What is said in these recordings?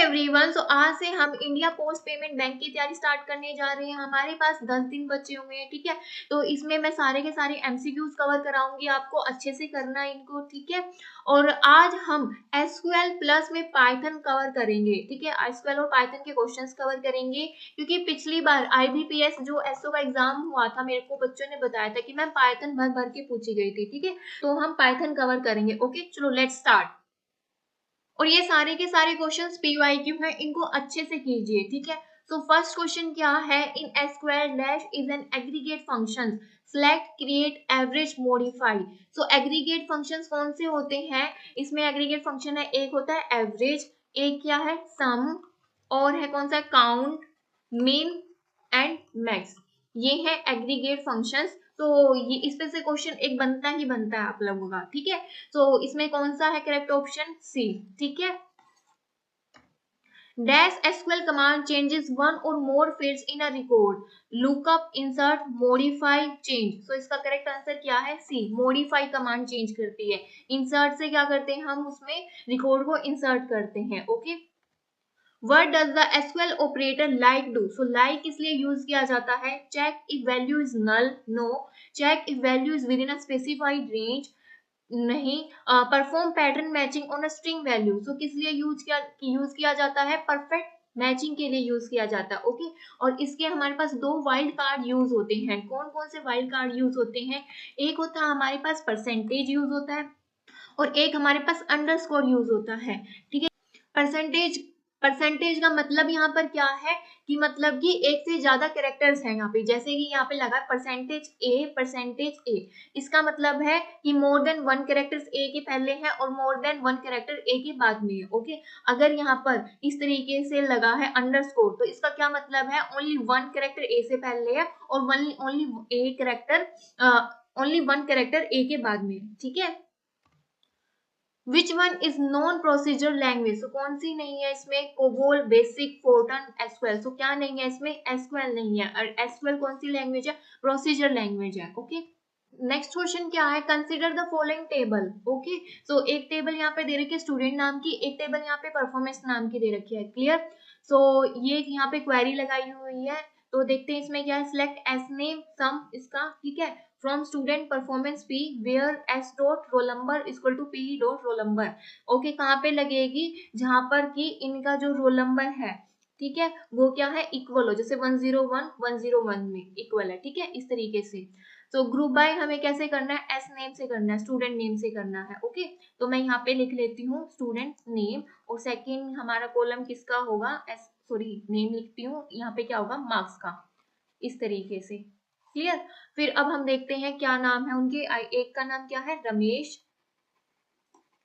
Everyone, सो आज से हम इंडिया पोस्ट पेमेंट बैंक की तैयारी स्टार्ट करने जा रहे हैं। हमारे पास 10 दिन बचे हुए हैं, ठीक है। तो इसमें मैं सारे के सारे एमसीक्यूज कवर कराऊंगी, आपको अच्छे से करना है इनको, ठीक है। और आज हम एसक्यूएल प्लस में पाइथन कवर करेंगे, ठीक है। एसक्यूएल और पाइथन के क्वेश्चंस कवर करेंगे, क्योंकि पिछली बार आईबीपीएस जो एसओ का एग्जाम हुआ था, मेरे को बच्चों ने बताया था कि मैम पाइथन भर भर के पूछी गई थी, ठीक है। तो हम पाइथन कवर करेंगे। ओके, चलो लेट्स स्टार्ट। और ये सारे के सारे क्वेश्चंस पीवाईक्यू हैं, इनको अच्छे से कीजिए, ठीक है। सो फर्स्ट क्वेश्चन क्या है, in SQL dash is an aggregate function, select create average modify. So aggregate functions कौन से होते हैं, इसमें एग्रीगेट फंक्शन है, एक होता है एवरेज, एक क्या है सम, और है कौन सा काउंट, मीन एंड मैक्स। ये है एग्रीगेट फंक्शंस। तो ये इस पे से क्वेश्चन एक बनता ही बनता है आप लोगों का, ठीक है। तो इसमें कौन सा है करेक्ट ऑप्शन, सी, ठीक है। Dash SQL command changes one और more fields in a record, lookup, insert, modify, change. So इसका करेक्ट आंसर क्या है, सी, मॉडिफाई कमांड चेंज करती है। इंसर्ट से क्या करते हैं हम, उसमें रिकॉर्ड को इंसर्ट करते हैं। Okay, What does the SQL operator like do? So like इसलिए यूज किया जाता है, check if value is null, no, check if value is within a specified range, नहीं, perform pattern matching on a string value. So किस लिए use किया जाता है, परफेक्ट मैचिंग के लिए यूज किया जाता है। ओके, और इसके हमारे पास दो वाइल्ड कार्ड यूज होते हैं। कौन कौन से वाइल्ड कार्ड यूज होते हैं, एक होता है हमारे पास परसेंटेज यूज होता है, और एक हमारे पास अंडरस्कोर यूज होता है, ठीक है। परसेंटेज का मतलब यहाँ पर क्या है कि मतलब कि एक से ज्यादा कैरेक्टर्स हैं यहाँ पे, जैसे कि यहाँ पे लगा परसेंटेज ए, इसका मतलब है कि मोर देन वन कैरेक्टर्स ए के पहले है और मोर देन वन कैरेक्टर ए के बाद में है। ओके, अगर यहाँ पर इस तरीके से लगा है अंडरस्कोर, तो इसका क्या मतलब है, ओनली वन कैरेक्टर ए से पहले है और ओनली वन कैरेक्टर ए के बाद में, ठीक है। Which one is non procedure language, तो कौन सी नहीं है इसमें, कोबोल, बेसिक, फोर्टन, एसक्यूएल। सो क्या नहीं है इसमें, एसक्यूएल नहीं है। और एसक्यूएल कौन सी लैंग्वेज है, प्रोसीजर लैंग्वेज है। ओके, नेक्स्ट क्वेश्चन क्या है, consider the following table. Okay, so एक टेबल यहाँ पे दे रखी है स्टूडेंट नाम की, एक टेबल यहाँ पे परफॉर्मेंस नाम की दे रखी है, क्लियर। सो ये यहाँ पे क्वेरी लगाई हुई है, तो देखते हैं इसमें क्या है, सिलेक्ट एस नेम सम इसका, ठीक है, from student performance P where S dot roll number equal to P dot roll number. Okay, कहाँ पे लगेगी, जहां पर कि इनका जो रोल नंबर है, ठीक है, वो क्या है, इक्वल हो, जैसे 101 में इक्वल है, ठीक है, इस तरीके से। तो ग्रुप बाय हमें कैसे करना है, एस नेम से करना है, स्टूडेंट नेम से करना है। ओके, तो मैं यहाँ पे लिख लेती हूँ स्टूडेंट नेम, और सेकेंड हमारा कॉलम किसका होगा, एस सॉरी नेम लिखती हूँ, यहाँ पे क्या होगा, मार्क्स का, इस तरीके से, क्लियर। फिर अब हम देखते हैं क्या नाम है उनके, एक का नाम क्या है, रमेश,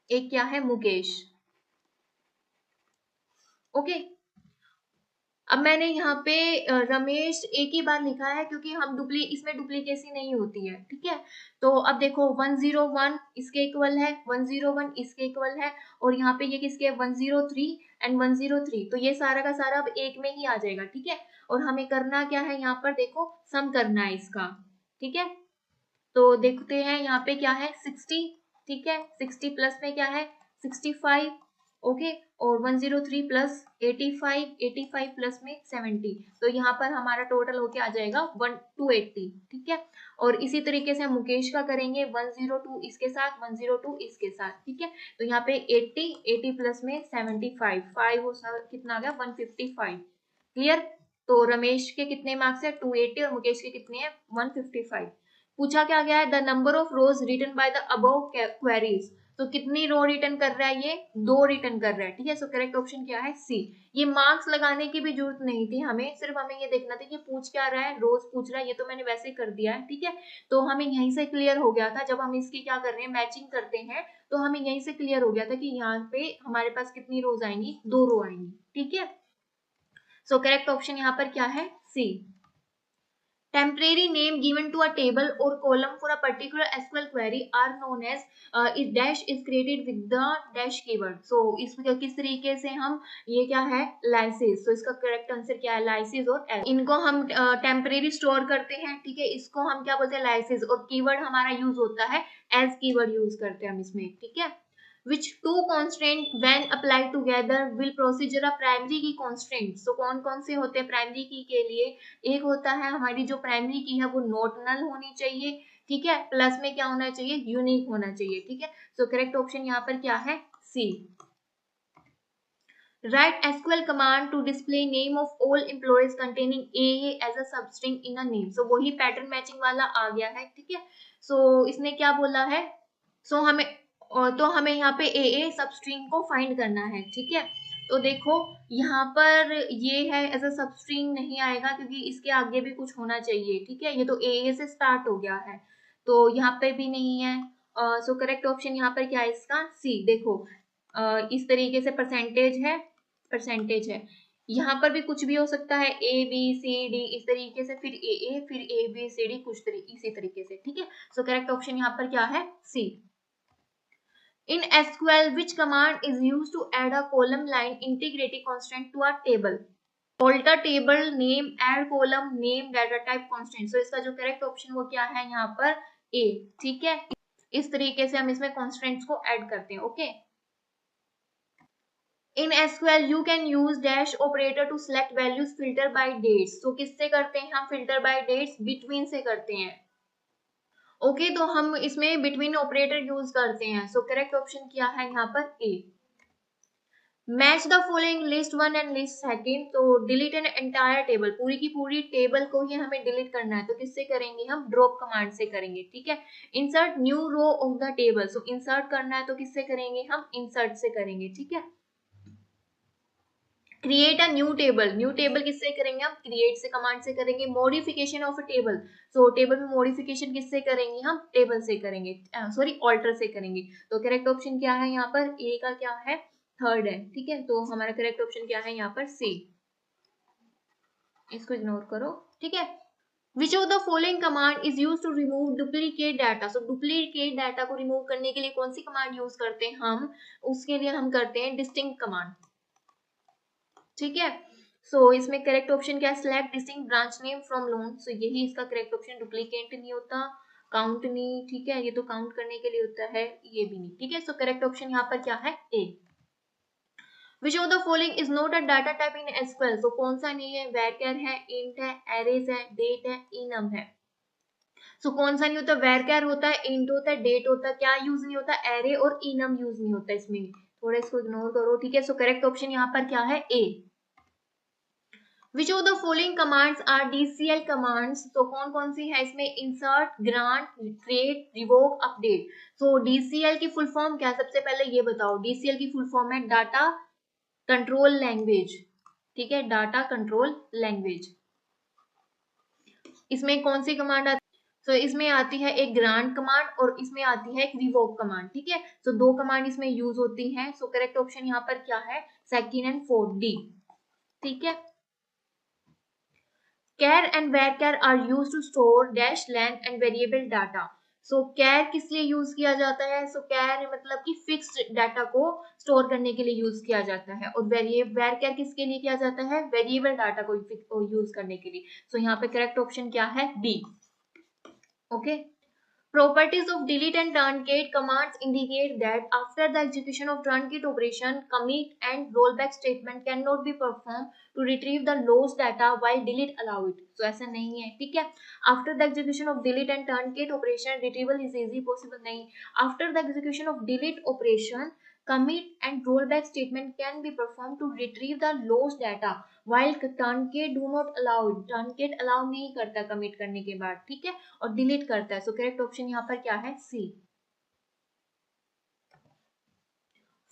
एक क्या है, मुकेश। ओके, अब मैंने यहाँ पे रमेश एक ही बार लिखा है, क्योंकि हम इसमें डुप्लीकेसी नहीं होती है, ठीक है। तो अब देखो 101 इसके इक्वल है, 101 इसके इक्वल है, और यहाँ पे ये किसके, 103 एंड 103, तो ये सारा का सारा अब एक में ही आ जाएगा, ठीक है। और हमें करना क्या है, यहाँ पर देखो सम करना है इसका, ठीक है। तो देखते हैं यहाँ पे क्या है, 60, ठीक है, 60 प्लस में क्या है, 65, ओके, और 103 प्लस 85, 85 प्लस में 70, तो यहाँ पर हमारा टोटल होके आ जाएगा 280, ठीक है। और इसी तरीके से हम मुकेश का करेंगे, 102 इसके साथ, 102 इसके साथ, ठीक है। तो यहाँ पे 80 प्लस में 75, 5 कितना आ गया, 155, क्लियर। तो रमेश के कितने मार्क्स है, 280, और मुकेश के कितने हैं, 155। पूछा क्या गया है, the number of rows written by the above queries. तो कितनी रो रिटर्न कर रहा है, ये 2 रिटर्न कर रहा है, ठीक है। सो करेक्ट ऑप्शन क्या है, सी। ये मार्क्स लगाने की भी जरूरत नहीं थी हमें, सिर्फ हमें ये देखना था कि पूछ क्या रहा है, रोज पूछ रहा है, ये तो मैंने वैसे ही कर दिया है, ठीक है। तो हमें यहीं से क्लियर हो गया था, जब हम इसकी क्या कर रहे हैं, मैचिंग करते हैं, तो हमें यहीं से क्लियर हो गया था कि यहाँ पे हमारे पास कितनी रोज आएंगी, 2 रो आएंगी, ठीक है। सो करेक्ट ऑप्शन यहाँ पर क्या है, सी। Temporary name given to a table or column for a particular SQL query are known as is dash is created with the dash keyword. So इसमें किस तरीके से हम, ये क्या है, लाइसेस। तो इसका करेक्ट आंसर क्या है, लाइसेस और इनको हम टेम्परेरी स्टोर करते हैं, ठीक है, इसको हम क्या बोलते हैं, लाइसेस, और कीवर्ड हमारा यूज होता है एज कीवर्ड यूज करते हैं हम इसमें, ठीक है। which two constraint when applied together will procedure a primary key constraint. So कौन कौन से होते हैं प्राइमरी की के लिए? एक होता है हमारी जो प्राइमरी की है वो नॉट नल होनी चाहिए, ठीक है, प्लस में क्या होना चाहिए? यूनिक होना चाहिए, ठीक है। सो करेक्ट ऑप्शन यहाँ पर क्या है? सी। Write SQL command to display name of all employees containing AA as a substring in a name. So वही पैटर्न मैचिंग वाला आ गया है, ठीक है। सो इसने क्या बोला है? सो हमें यहाँ पे AA सबस्ट्रिंग को फाइंड करना है, ठीक है। तो देखो यहाँ पर ये है एज अ सबस्ट्रिंग नहीं आएगा क्योंकि इसके आगे भी कुछ होना चाहिए, ठीक है। ये तो AA से स्टार्ट हो गया है, तो यहाँ पे भी नहीं है। सो करेक्ट ऑप्शन यहाँ पर क्या है इसका? सी। देखो इस तरीके से परसेंटेज है, यहाँ पर भी कुछ भी हो सकता है, ए बी सी डी इस तरीके से, फिर ए फिर ए बी सी डी कुछ इसी तरीके से, ठीक है। सो करेक्ट ऑप्शन यहाँ पर क्या है? सी। In SQL, which command is used to add a column line integrity constant to a table? Alter table name, add column name, data type constant. So इसका जो करेक्ट ऑप्शन वो क्या है यहाँ पर? ए, ठीक है। इस तरीके से हम इसमें कॉन्स्टेंट्स को ऐड करते हैं, okay. In SQL, you can use dash operator to select values filter by dates. तो किससे करते हैं हम filter by dates? Between से करते हैं, ओके। तो हम इसमें between ऑपरेटर यूज करते हैं। सो करेक्ट ऑप्शन क्या है यहाँ पर? A. Match the following list 1 and list second. तो डिलीट एन एंटायर टेबल, पूरी की पूरी टेबल को ही हमें डिलीट करना है, तो किससे करेंगे हम? ड्रॉप कमांड से करेंगे, ठीक है। Insert new row of the table, so insert करना है तो किससे करेंगे हम? इंसर्ट से करेंगे, ठीक है। क्रिएट अ न्यू टेबल किससे करेंगे हम? क्रिएट से कमांड से करेंगे। Modification of a table, so table में मॉडिफिकेशन किससे करेंगे हम? टेबल से करेंगे, सॉरी ऑल्टर से करेंगे। तो करेक्ट ऑप्शन क्या है यहाँ पर? ए का क्या है? थर्ड है, ठीक है। तो हमारा करेक्ट ऑप्शन क्या है यहाँ पर? सी। इसको इग्नोर करो, ठीक है। Which of the following command is used to remove duplicate data? So duplicate data को रिमूव करने के लिए कौन सी कमांड यूज करते हैं हम? उसके लिए हम करते हैं डिस्टिंक्ट कमांड, ठीक है। सो इसमें करेक्ट ऑप्शन क्या है? Select distinct branch name from loan. So यही इसका करेक्ट ऑप्शन। डुप्लीकेट नहीं होता, काउंट नहीं, ठीक है, ये तो काउंट करने के लिए होता है, ये भी नहीं, ठीक है। सो करेक्ट ऑप्शन यहाँ पर क्या है? ए। Which of the following is not a data type in SQL? So कौन सा नहीं है? varchar है, int है, arrays है, date है, enum है। सो कौन सा नहीं होता? varchar होता है, int होता है, date होता है, क्या यूज नहीं होता? array और enum यूज नहीं होता इसमें, थोड़ा इसको इग्नोर करो, ठीक है। सो करेक्ट ऑप्शन यहाँ पर क्या है? ए। Which of the following commands are DCL commands? तो कौन कौन सी है इसमें? insert, grant, create, revoke, update. So DCL की फुल फॉर्म क्या है? सबसे पहले ये बताओ। DCL की फुल फॉर्म है डाटा कंट्रोल लैंग्वेज, ठीक है, डाटा कंट्रोल लैंग्वेज। इसमें कौन सी कमांड आती है? So इसमें आती है एक ग्रांट कमांड और इसमें आती है एक रिवोक कमांड, ठीक है। सो दो कमांड इसमें यूज होती हैं। सो करेक्ट ऑप्शन यहाँ पर क्या है? सेकंड एंड फोर्थ, डी, ठीक है। Char and varchar are used to store dash length and variable data. So char किस लिए यूज किया जाता है? So char मतलब कि फिक्स्ड डाटा को स्टोर करने के लिए यूज किया जाता है, और varchar किसके लिए किया जाता है? वेरिएबल डाटा को यूज करने के लिए। सो यहाँ पे करेक्ट ऑप्शन क्या है? B, okay. Properties of delete and truncate commands indicate that after the execution of truncate operation, commit and rollback statement cannot be performed to retrieve the lost data while delete allow it. So ऐसा नहीं है, ठीक है। After the execution of delete and truncate operation, retrieval is easy possible नहीं। After the execution of delete operation, commit and rollback statement can be performed to retrieve the lost data while truncate do not allow it. Truncate allow नहीं करता commit करने के बाद, ठीक है, और delete करता है। सो करेक्ट ऑप्शन यहाँ पर क्या है? C.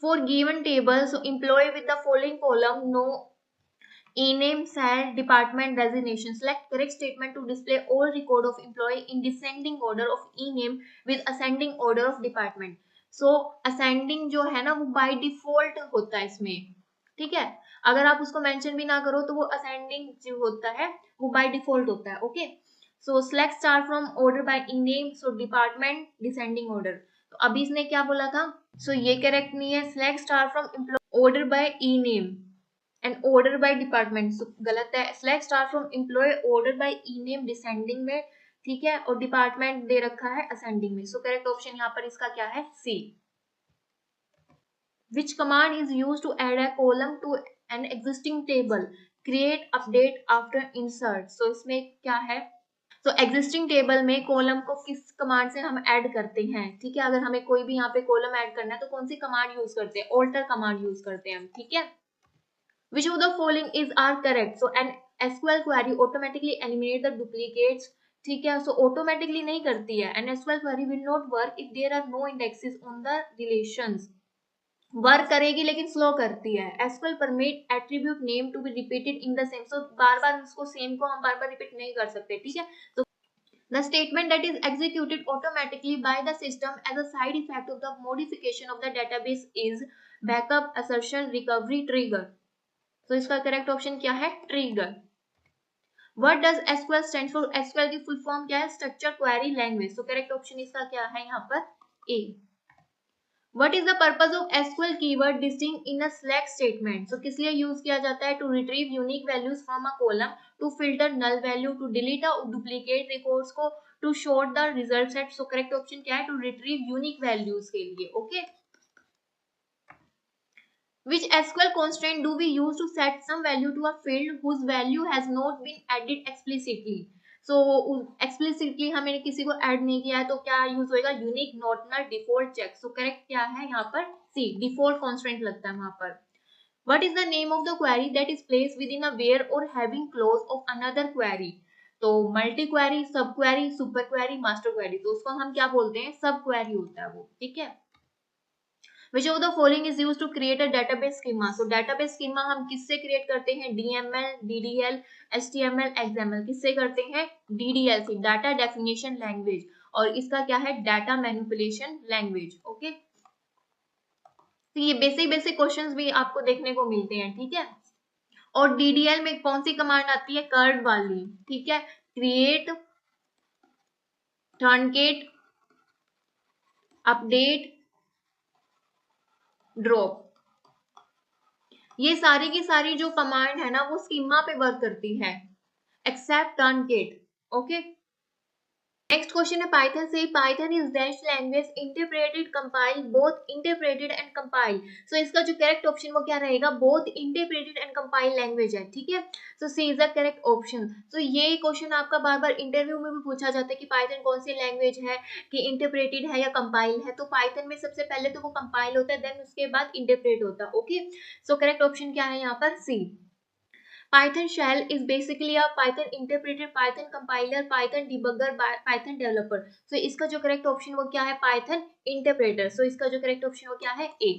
For given table, so employee with the following column, no e-name, cell, department, designation. Select correct statement to display all record of employee in descending order of e-name with ascending order of department. So ascending जो है ना वो by default होता है इसमें, ठीक है। अगर आप उसको मेंशन भी ना करो तो वो ascending जो होता है वो by default होता है, okay. So select star from order by e-name, so department descending order. तो अभी इसने क्या बोला था? सो ये करेक्ट नहीं है। select star from employee order by e-name and order by department, so गलत है। select star from employee order by e-name descending में, ठीक है, और डिपार्टमेंट दे रखा है ascending में। सो करेक्ट ऑप्शन यहाँ पर इसका क्या है? सी। Which command is used to add a column to an existing table? Create, update, after insert. So इसमें क्या है? तो एग्जिस्टिंग टेबल में कॉलम को किस कमांड से हम ऐड करते हैं, ठीक है। अगर हमें कोई भी यहाँ पे कॉलम ऐड करना है तो कौन सी कमांड यूज करते हैं? ऑल्टर कमांड यूज करते हैं हम, ठीक है। Which of the following is are correct? So an SQL query automatically eliminate the duplicates, ठीक है। सो ऑटोमेटिकली नहीं करती है। An SQL query will not work if there are no indexes on the relations. Work करेगी लेकिन slow करती है। SQL permit attribute name to be repeated in the same, so बार बार उसको सेम को हम बार बार रिपीट नहीं कर सकते, ठीक है। तो the statement that is executed automatically by the system as a side effect of the modification of the database is backup, assertion, recovery, trigger. तो इसका करेक्ट ऑप्शन क्या है? Trigger. What does SQL stand for? SQL की full form क्या है? Structure query language. तो correct option इसका क्या है यहाँ पर? ए। What is the purpose of SQL keyword distinct in a select statement? So किस लिए यूज किया जाता है? To retrieve unique values from a column, to filter null value, to delete a duplicate records को, to sort the result set. So correct option क्या है? To retrieve unique values के लिए, okay? Which SQL constraint do we use to set some value to a field whose value has not been added explicitly? So explicitly हमें किसी को add नहीं किया है तो क्या यूज होएगा? Unique not null default check. So correct क्या है यहाँ पर? सी, डिफॉल्ट कॉन्स्टेंट लगता है वहां पर। What is the name of the query that is placed within a where or having clause of another query? तो multi query, sub query, super query, master query. तो उसको हम क्या बोलते हैं? सब क्वेरी होता है वो, ठीक है। Which of the following is used to create a database schema? So database schema हम किससे create करते हैं? DML, DDL, HTML, XML। किससे करते हैं? DDL से, Data Definition Language। और इसका क्या है? Data Manipulation Language। ओके, तो ये बेसिक बेसिक क्वेश्चंस भी आपको देखने को मिलते हैं, ठीक है। और DDL में कौन सी कमांड आती है? कर्ड वाली, ठीक है। Create, truncate, update, drop. ये सारी की सारी जो कमांड है ना वो स्कीमा पे वर्क करती है, except truncate. Okay, next question है पाइथन से। Python is that language interpreted compile, both interpreted and compile. So इसका जो करेक्ट ऑप्शन वो क्या रहेगा? Both interpreted and compile language है, ठीक है। So C is the correct option. So ये क्वेश्चन आपका बार बार इंटरव्यू में भी पूछा जाता है कि पाइथन कौन सी लैंग्वेज है, कि इंटरप्रेटेड है या कंपाइल है। तो पाइथन में सबसे पहले तो वो कंपाइल होता है, देन उसके बाद इंटरप्रेट होता है। ओके, सो करेक्ट ऑप्शन क्या है यहाँ पर? सी। Python shell is basically a Python interpreter, Python compiler, Python debugger, Python developer. So इसका जो correct option वो क्या है? Python interpreter. So इसका जो correct option वो क्या है? A.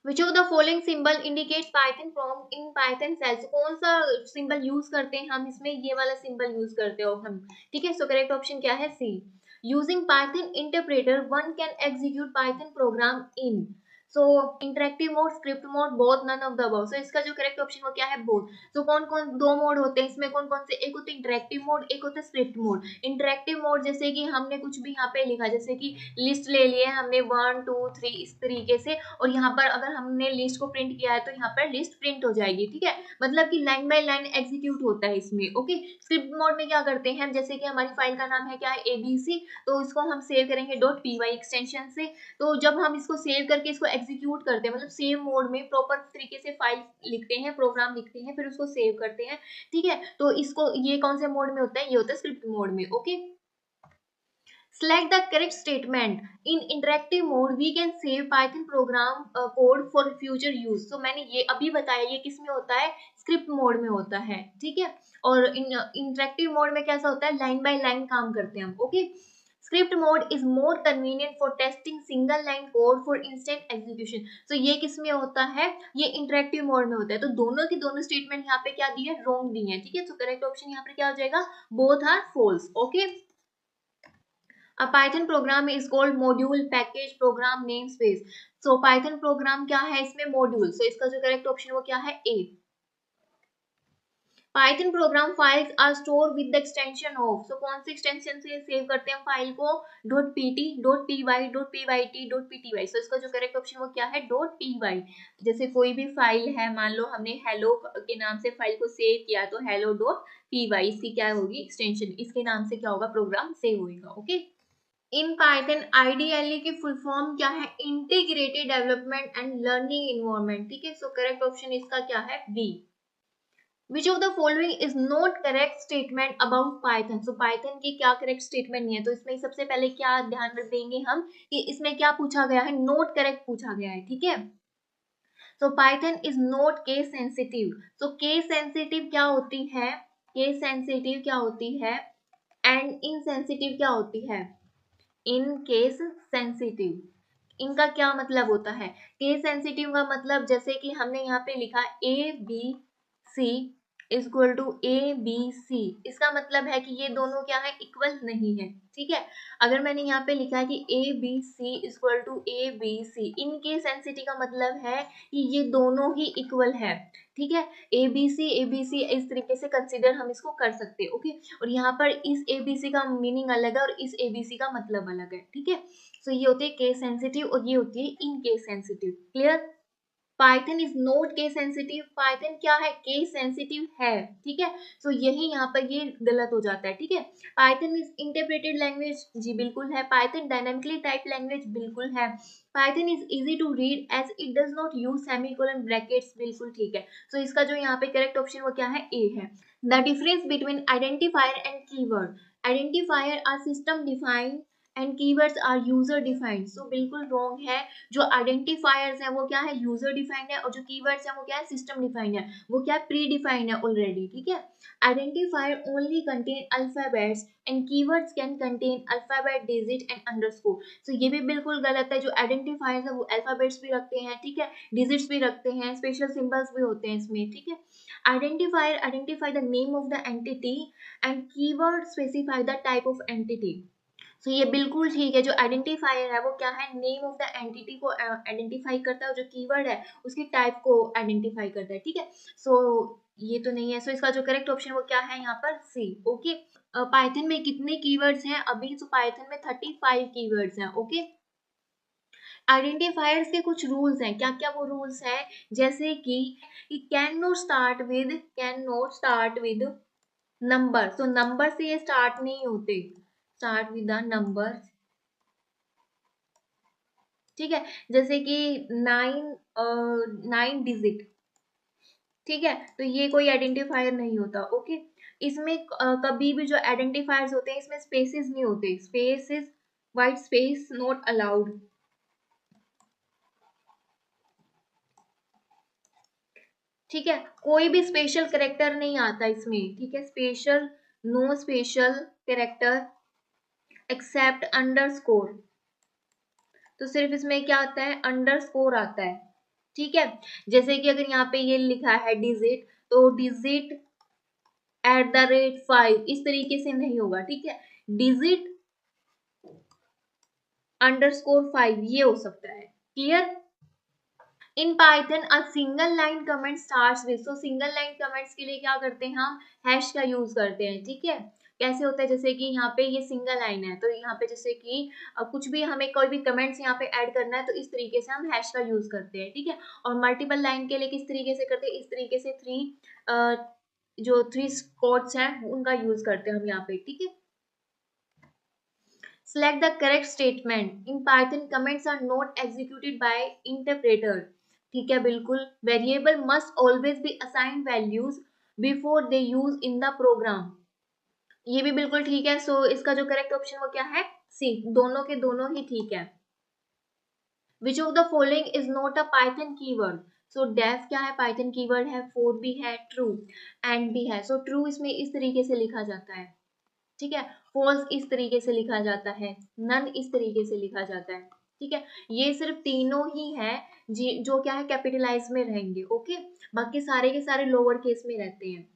Which of the following symbol indicates Python prompt in Python shell? So कौन सा symbol use करते हैं हम इसमें? ये वाला symbol use करते हो हम, ठीक है। So correct option क्या है? C. Using Python interpreter, one can execute Python program in so interactive mode, script mode, both, none of the above. So इसका जो करेक्ट ऑप्शन वो क्या है? बोथ। सो कौन कौन दो मोड होते हैं इसमें? कौन कौन से? एक होते हैं इंटरेक्टिव मोड, एक होता है स्क्रिप्ट मोड। इंटरेक्टिव मोड जैसे कि हमने कुछ भी यहाँ पे लिखा, जैसे कि लिस्ट ले लिए हमने 1 2 3 इस तरीके से, और यहाँ पर अगर हमने लिस्ट को प्रिंट किया है तो यहाँ पर लिस्ट प्रिंट हो जाएगी, ठीक है। मतलब कि लाइन बाय लाइन एग्जीक्यूट होता है इसमें। ओके, स्क्रिप्ट मोड में क्या करते हैं? जैसे कि हमारी फाइल का नाम है क्या है? ABC। तो इसको हम सेव करेंगे .py एक्सटेंशन से। तो जब हम इसको सेव करके इसको एग्जीक्यूट करते हैं, मतलब सेव मोड में प्रॉपर तरीके से फाइल लिखते हैं, प्रोग्राम लिखते हैं, फिर उसको सेव करते हैं, ठीक है। तो इसको ये कौन से मोड में होता है? ये होता है स्क्रिप्ट मोड में। Okay, select the correct statement. In interactive mode we can save Python program code for future use. So मैंने ये अभी बताया, ये किस में होता है? स्क्रिप्ट मोड में होता है, ठीक है। और इंटरेक्टिव मोड में कैसा होता है? लाइन बाय लाइन काम करते हैं हम। Okay, script mode is more convenient for testing single line code for instant execution. तो ये किस में होता है? ये इंटरेक्टिव मोड में होता है। तो दोनों की दोनों स्टेटमेंट यहाँ पे क्या दी है? रॉन्ग दी है, ठीक है। तो करेक्ट ऑप्शन यहाँ पे क्या हो जाएगा? Both are false. Okay, A Python program is called module, package, program, namespace. So Python program क्या है? इसमें module. So इसका जो correct option वो क्या है? A. Python program files are stored with the extension of. So कौन सी extension से सेव करते हैं फाइल को? .pt, .py, .pyt, .pty. So इसका जो correct option वो क्या है? .py. जैसे कोई भी फाइल है, मान लो हमने hello के नाम से फाइल को सेव किया तो hello.py, इसकी क्या होगी? एक्सटेंशन। इसके नाम से क्या होगा? प्रोग्राम सेव होगा। ओके, इन पाइथन आईडीएलई की फुल फॉर्म क्या है? Integrated development and learning environment. ठीक है, सो करेक्ट ऑप्शन इसका क्या है? B. Which of the following is not correct statement about Python? So Python की क्या correct statement नहीं है, तो इसमें सबसे पहले क्या ध्यान रख देंगे हम कि इसमें क्या पूछा गया है? नोट करेक्ट पूछा गया है। ठीक है, so Python is not case sensitive. So case sensitive क्या होती है? case sensitive क्या होती है and insensitive क्या होती है? in case sensitive इनका क्या मतलब होता है? केस सेंसिटिव का मतलब जैसे कि हमने यहाँ पे लिखा A B C is equal to A B C, इसका मतलब है कि ये दोनों क्या है? इक्वल नहीं है। ठीक है, अगर मैंने यहाँ पे लिखा है कि A B C is equal to A B C, in case sensitive का मतलब है कि ये दोनों ही इक्वल है। ठीक है, ए बी सी इस तरीके से कंसिडर हम इसको कर सकते हैं। ओके, और यहाँ पर इस ए बी सी का मीनिंग अलग है और इस ए बी सी का मतलब अलग है। ठीक है, सो ये होती है केस सेंसिटिव और ये होती है इन case sensitive. Clear? Python is not case sensitive. Python क्या है? केस सेंसिटिव है। ठीक है, सो यही यहाँ पर ये गलत हो जाता है। ठीक है, पाइथन इज इंटरप्रेटेड लैंग्वेज, जी बिल्कुल है। पाइथन डायनामिकली टाइप लैंग्वेज, बिल्कुल है। Python is easy to read as it does not use semicolon brackets, बिल्कुल ठीक है। सो इसका जो यहाँ पे करेक्ट ऑप्शन वो क्या है? ए है। The difference between identifier and keyword, identifier are system defined and keywords are user defined. So बिल्कुल रॉन्ग है। जो आइडेंटिफायर्स है वो क्या है? यूजर डिफाइंड है, और जो कीवर्ड्स है वो क्या है? सिस्टम डिफाइंड है, वो क्या है? प्री डिफाइंड है ऑलरेडी। ठीक है, identifier only contain alphabets and keywords can contain alphabet, digit and underscore. So ये भी बिल्कुल गलत है। जो आइडेंटिफायर्स है वो अल्फाबेट्स भी रखते हैं, ठीक है, डिजिट्स भी रखते हैं, स्पेशल सिंबल्स भी होते हैं इसमें। ठीक है, identifier identify the name of the entity and keyword specify the type of entity. So ये बिल्कुल ठीक है। जो आइडेंटिफायर है वो क्या है? नेम ऑफ द एंटिटी को आइडेंटिफाई करता है, और जो कीवर्ड है उसकी टाइप को आइडेंटिफाई करता है। ठीक है, सो ये तो नहीं है। सो इसका जो करेक्ट ऑप्शन वो क्या है? यहाँ पर सी। ओके, पाइथन में कितने कीवर्ड्स हैं अभी? तो पाइथन में 35 कीवर्ड्स हैं। ओके, आइडेंटिफायर्स के कुछ रूल्स हैं। क्या क्या वो रूल्स हैं? जैसे कि can not start with number. तो नंबर से ये स्टार्ट नहीं होते, स्टार्ट विद द नंबर। ठीक है, जैसे कि 9 डिजिट। ठीक है, तो ये कोई आइडेंटिफायर नहीं होता। ओके, इसमें कभी भी जो आइडेंटिफायर्स होते हैं इसमें स्पेसेस नहीं होते, spaces, white space not allowed. ठीक है, कोई भी स्पेशल कैरेक्टर नहीं आता इसमें। ठीक है, special, no special character except underscore. तो सिर्फ इसमें क्या आता है? अंडरस्कोर आता है। ठीक है, जैसे कि अगर यहाँ पे ये लिखा है डिजिट, तो डिजिट @5 इस तरीके से नहीं होगा। ठीक है, डिजिट _5 ये हो सकता है। Clear? In Python a single line comment starts with. So single line comments के लिए क्या करते हैं हम? हैश का यूज करते हैं। ठीक है, कैसे होता है? जैसे कि यहाँ पे ये सिंगल लाइन है, तो यहाँ पे जैसे कि कुछ भी हमें कोई भी कमेंट्स यहाँ पे ऐड करना है तो इस तरीके से हम हैश का यूज करते हैं। ठीक है, और मल्टीपल लाइन के लिए किस तरीके से करते हैं? इस तरीके से जो 3 कोट्स हैं उनका यूज करते हैं हम यहाँ पे। ठीक है, select the correct statement in python comments are not executed by interpreter। ठीक है, बिल्कुल। Variable must always be assign values before they use in the program, ये भी बिल्कुल ठीक है। सो इसका जो करेक्ट ऑप्शन वो क्या है? सी, दोनों के दोनों ही ठीक है। Which of the following is not a Python keyword. So def क्या है? पाइथन कीवर्ड है। फोर भी है, ट्रू एंड भी है। सो ट्रू इसमें इस तरीके से लिखा जाता है। ठीक है, फॉल्स इस तरीके से लिखा जाता है, नन इस तरीके से लिखा जाता है। ठीक है, ये सिर्फ तीनों ही है जो क्या है? कैपिटलाइज में रहेंगे। ओके, बाकी सारे के सारे लोअर केस में रहते हैं।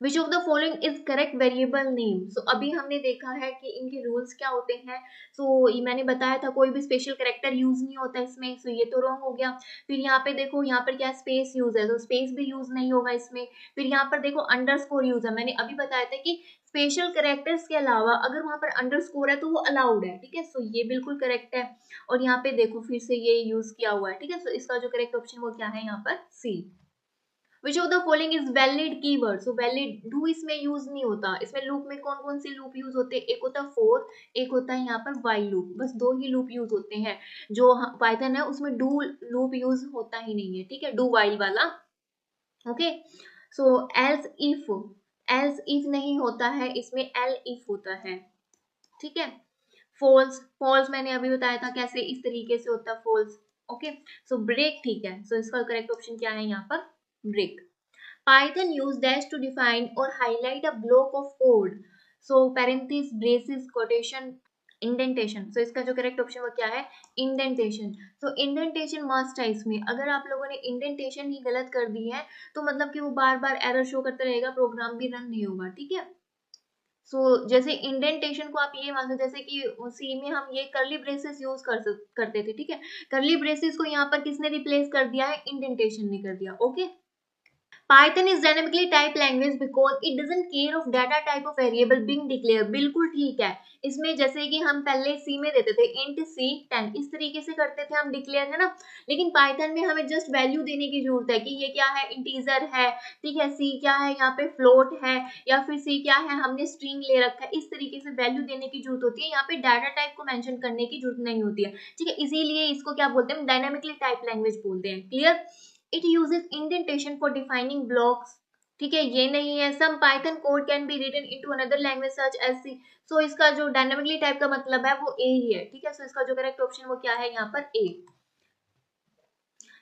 Which of the following is correct variable name. So अभी हमने देखा है कि इनके रूल्स क्या होते हैं। सो मैंने बताया था कोई भी स्पेशल कैरेक्टर यूज नहीं होता इसमें। सो ये तो रॉन्ग हो गया। फिर यहाँ पे देखो, यहाँ पर क्या स्पेस यूज है, तो स्पेस भी यूज नहीं होगा इसमें। फिर यहाँ पर देखो अंडरस्कोर यूज है। मैंने अभी बताया था कि स्पेशल कैरेक्टर्स के अलावा अगर वहां पर अंडरस्कोर है तो वो अलाउड है। ठीक है, सो ये बिल्कुल करेक्ट है। और यहाँ पे देखो फिर से ये यूज किया हुआ है। ठीक है, सो इसका जो करेक्ट ऑप्शन वो क्या है? यहाँ पर C. Which of the following is valid keyword. So valid do इसमें यूज नहीं होता। इसमें लूप में कौन कौन से लूप यूज होते हैं, एक होता है फोर, एक होता है यहाँ पर व्हाइल लूप, बस दो ही लूप यूज होते हैं। जो पाइथन है उसमें डू लूप यूज होता ही नहीं है, ठीक है, डू व्हाइल वाला। ओके, सो एल्स इफ नहीं होता है, इसमें एल इफ होता है, ठीक है। फॉल्स, फॉल्स मैंने अभी बताया था कैसे, इस तरीके से होता है फॉल्स। ओके, सो ब्रेक, ठीक है, सो इसका करेक्ट ऑप्शन क्या है यहाँ पर, break. Python use dash to define or highlight a block of code. So parenthesis, braces, quotation, indentation. So इसका जो करेक्ट ऑप्शन वो क्या है, इंडेंटेशन। so इंडेंटेशन मस्ट है इसमें। अगर आप लोगों ने इंडेंटेशन ही गलत कर दी है तो मतलब कि वो बार बार एरर शो करता रहेगा, प्रोग्राम भी रन नहीं होगा, ठीक है। जैसे इंडेंटेशन को आप ये मान लो, जैसे कि सी में हम ये करली ब्रेसेस यूज करते थे, ठीक है। करली ब्रेसेस को यहाँ पर किसने रिप्लेस कर दिया है, इंडेंटेशन ने कर दिया। Okay, Python is dynamically typed language because it doesn't care of data type of variable being declared. बिल्कुल ठीक है। इसमें जैसे कि हम पहले C में देते थे int C10, इस तरीके से करते थे हम डिक्लेयर, है ना। लेकिन Python में हमें जस्ट वैल्यू देने की जरूरत है कि ये क्या है, इंटीजर है, ठीक है, C क्या है, यहाँ पे फ्लोट है, या फिर C क्या है, हमने स्ट्रिंग ले रखा है, इस तरीके से वैल्यू देने की जरूरत होती है। यहाँ पे डाटा टाइप को मेंशन करने की जरूरत नहीं होती है, ठीक है। इसीलिए इसको क्या बोलते हैं, डायनामिकली टाइप लैंग्वेज बोलते हैं। Clear. It uses indentation for defining blocks, ठीक है, ये नहीं है। Some Python code can be written into another language such as C. So इसका जो डायनामिकली टाइप का मतलब है वो A ही है, ठीक है। So इसका जो करेक्ट ऑप्शन वो क्या है यहाँ पर, A.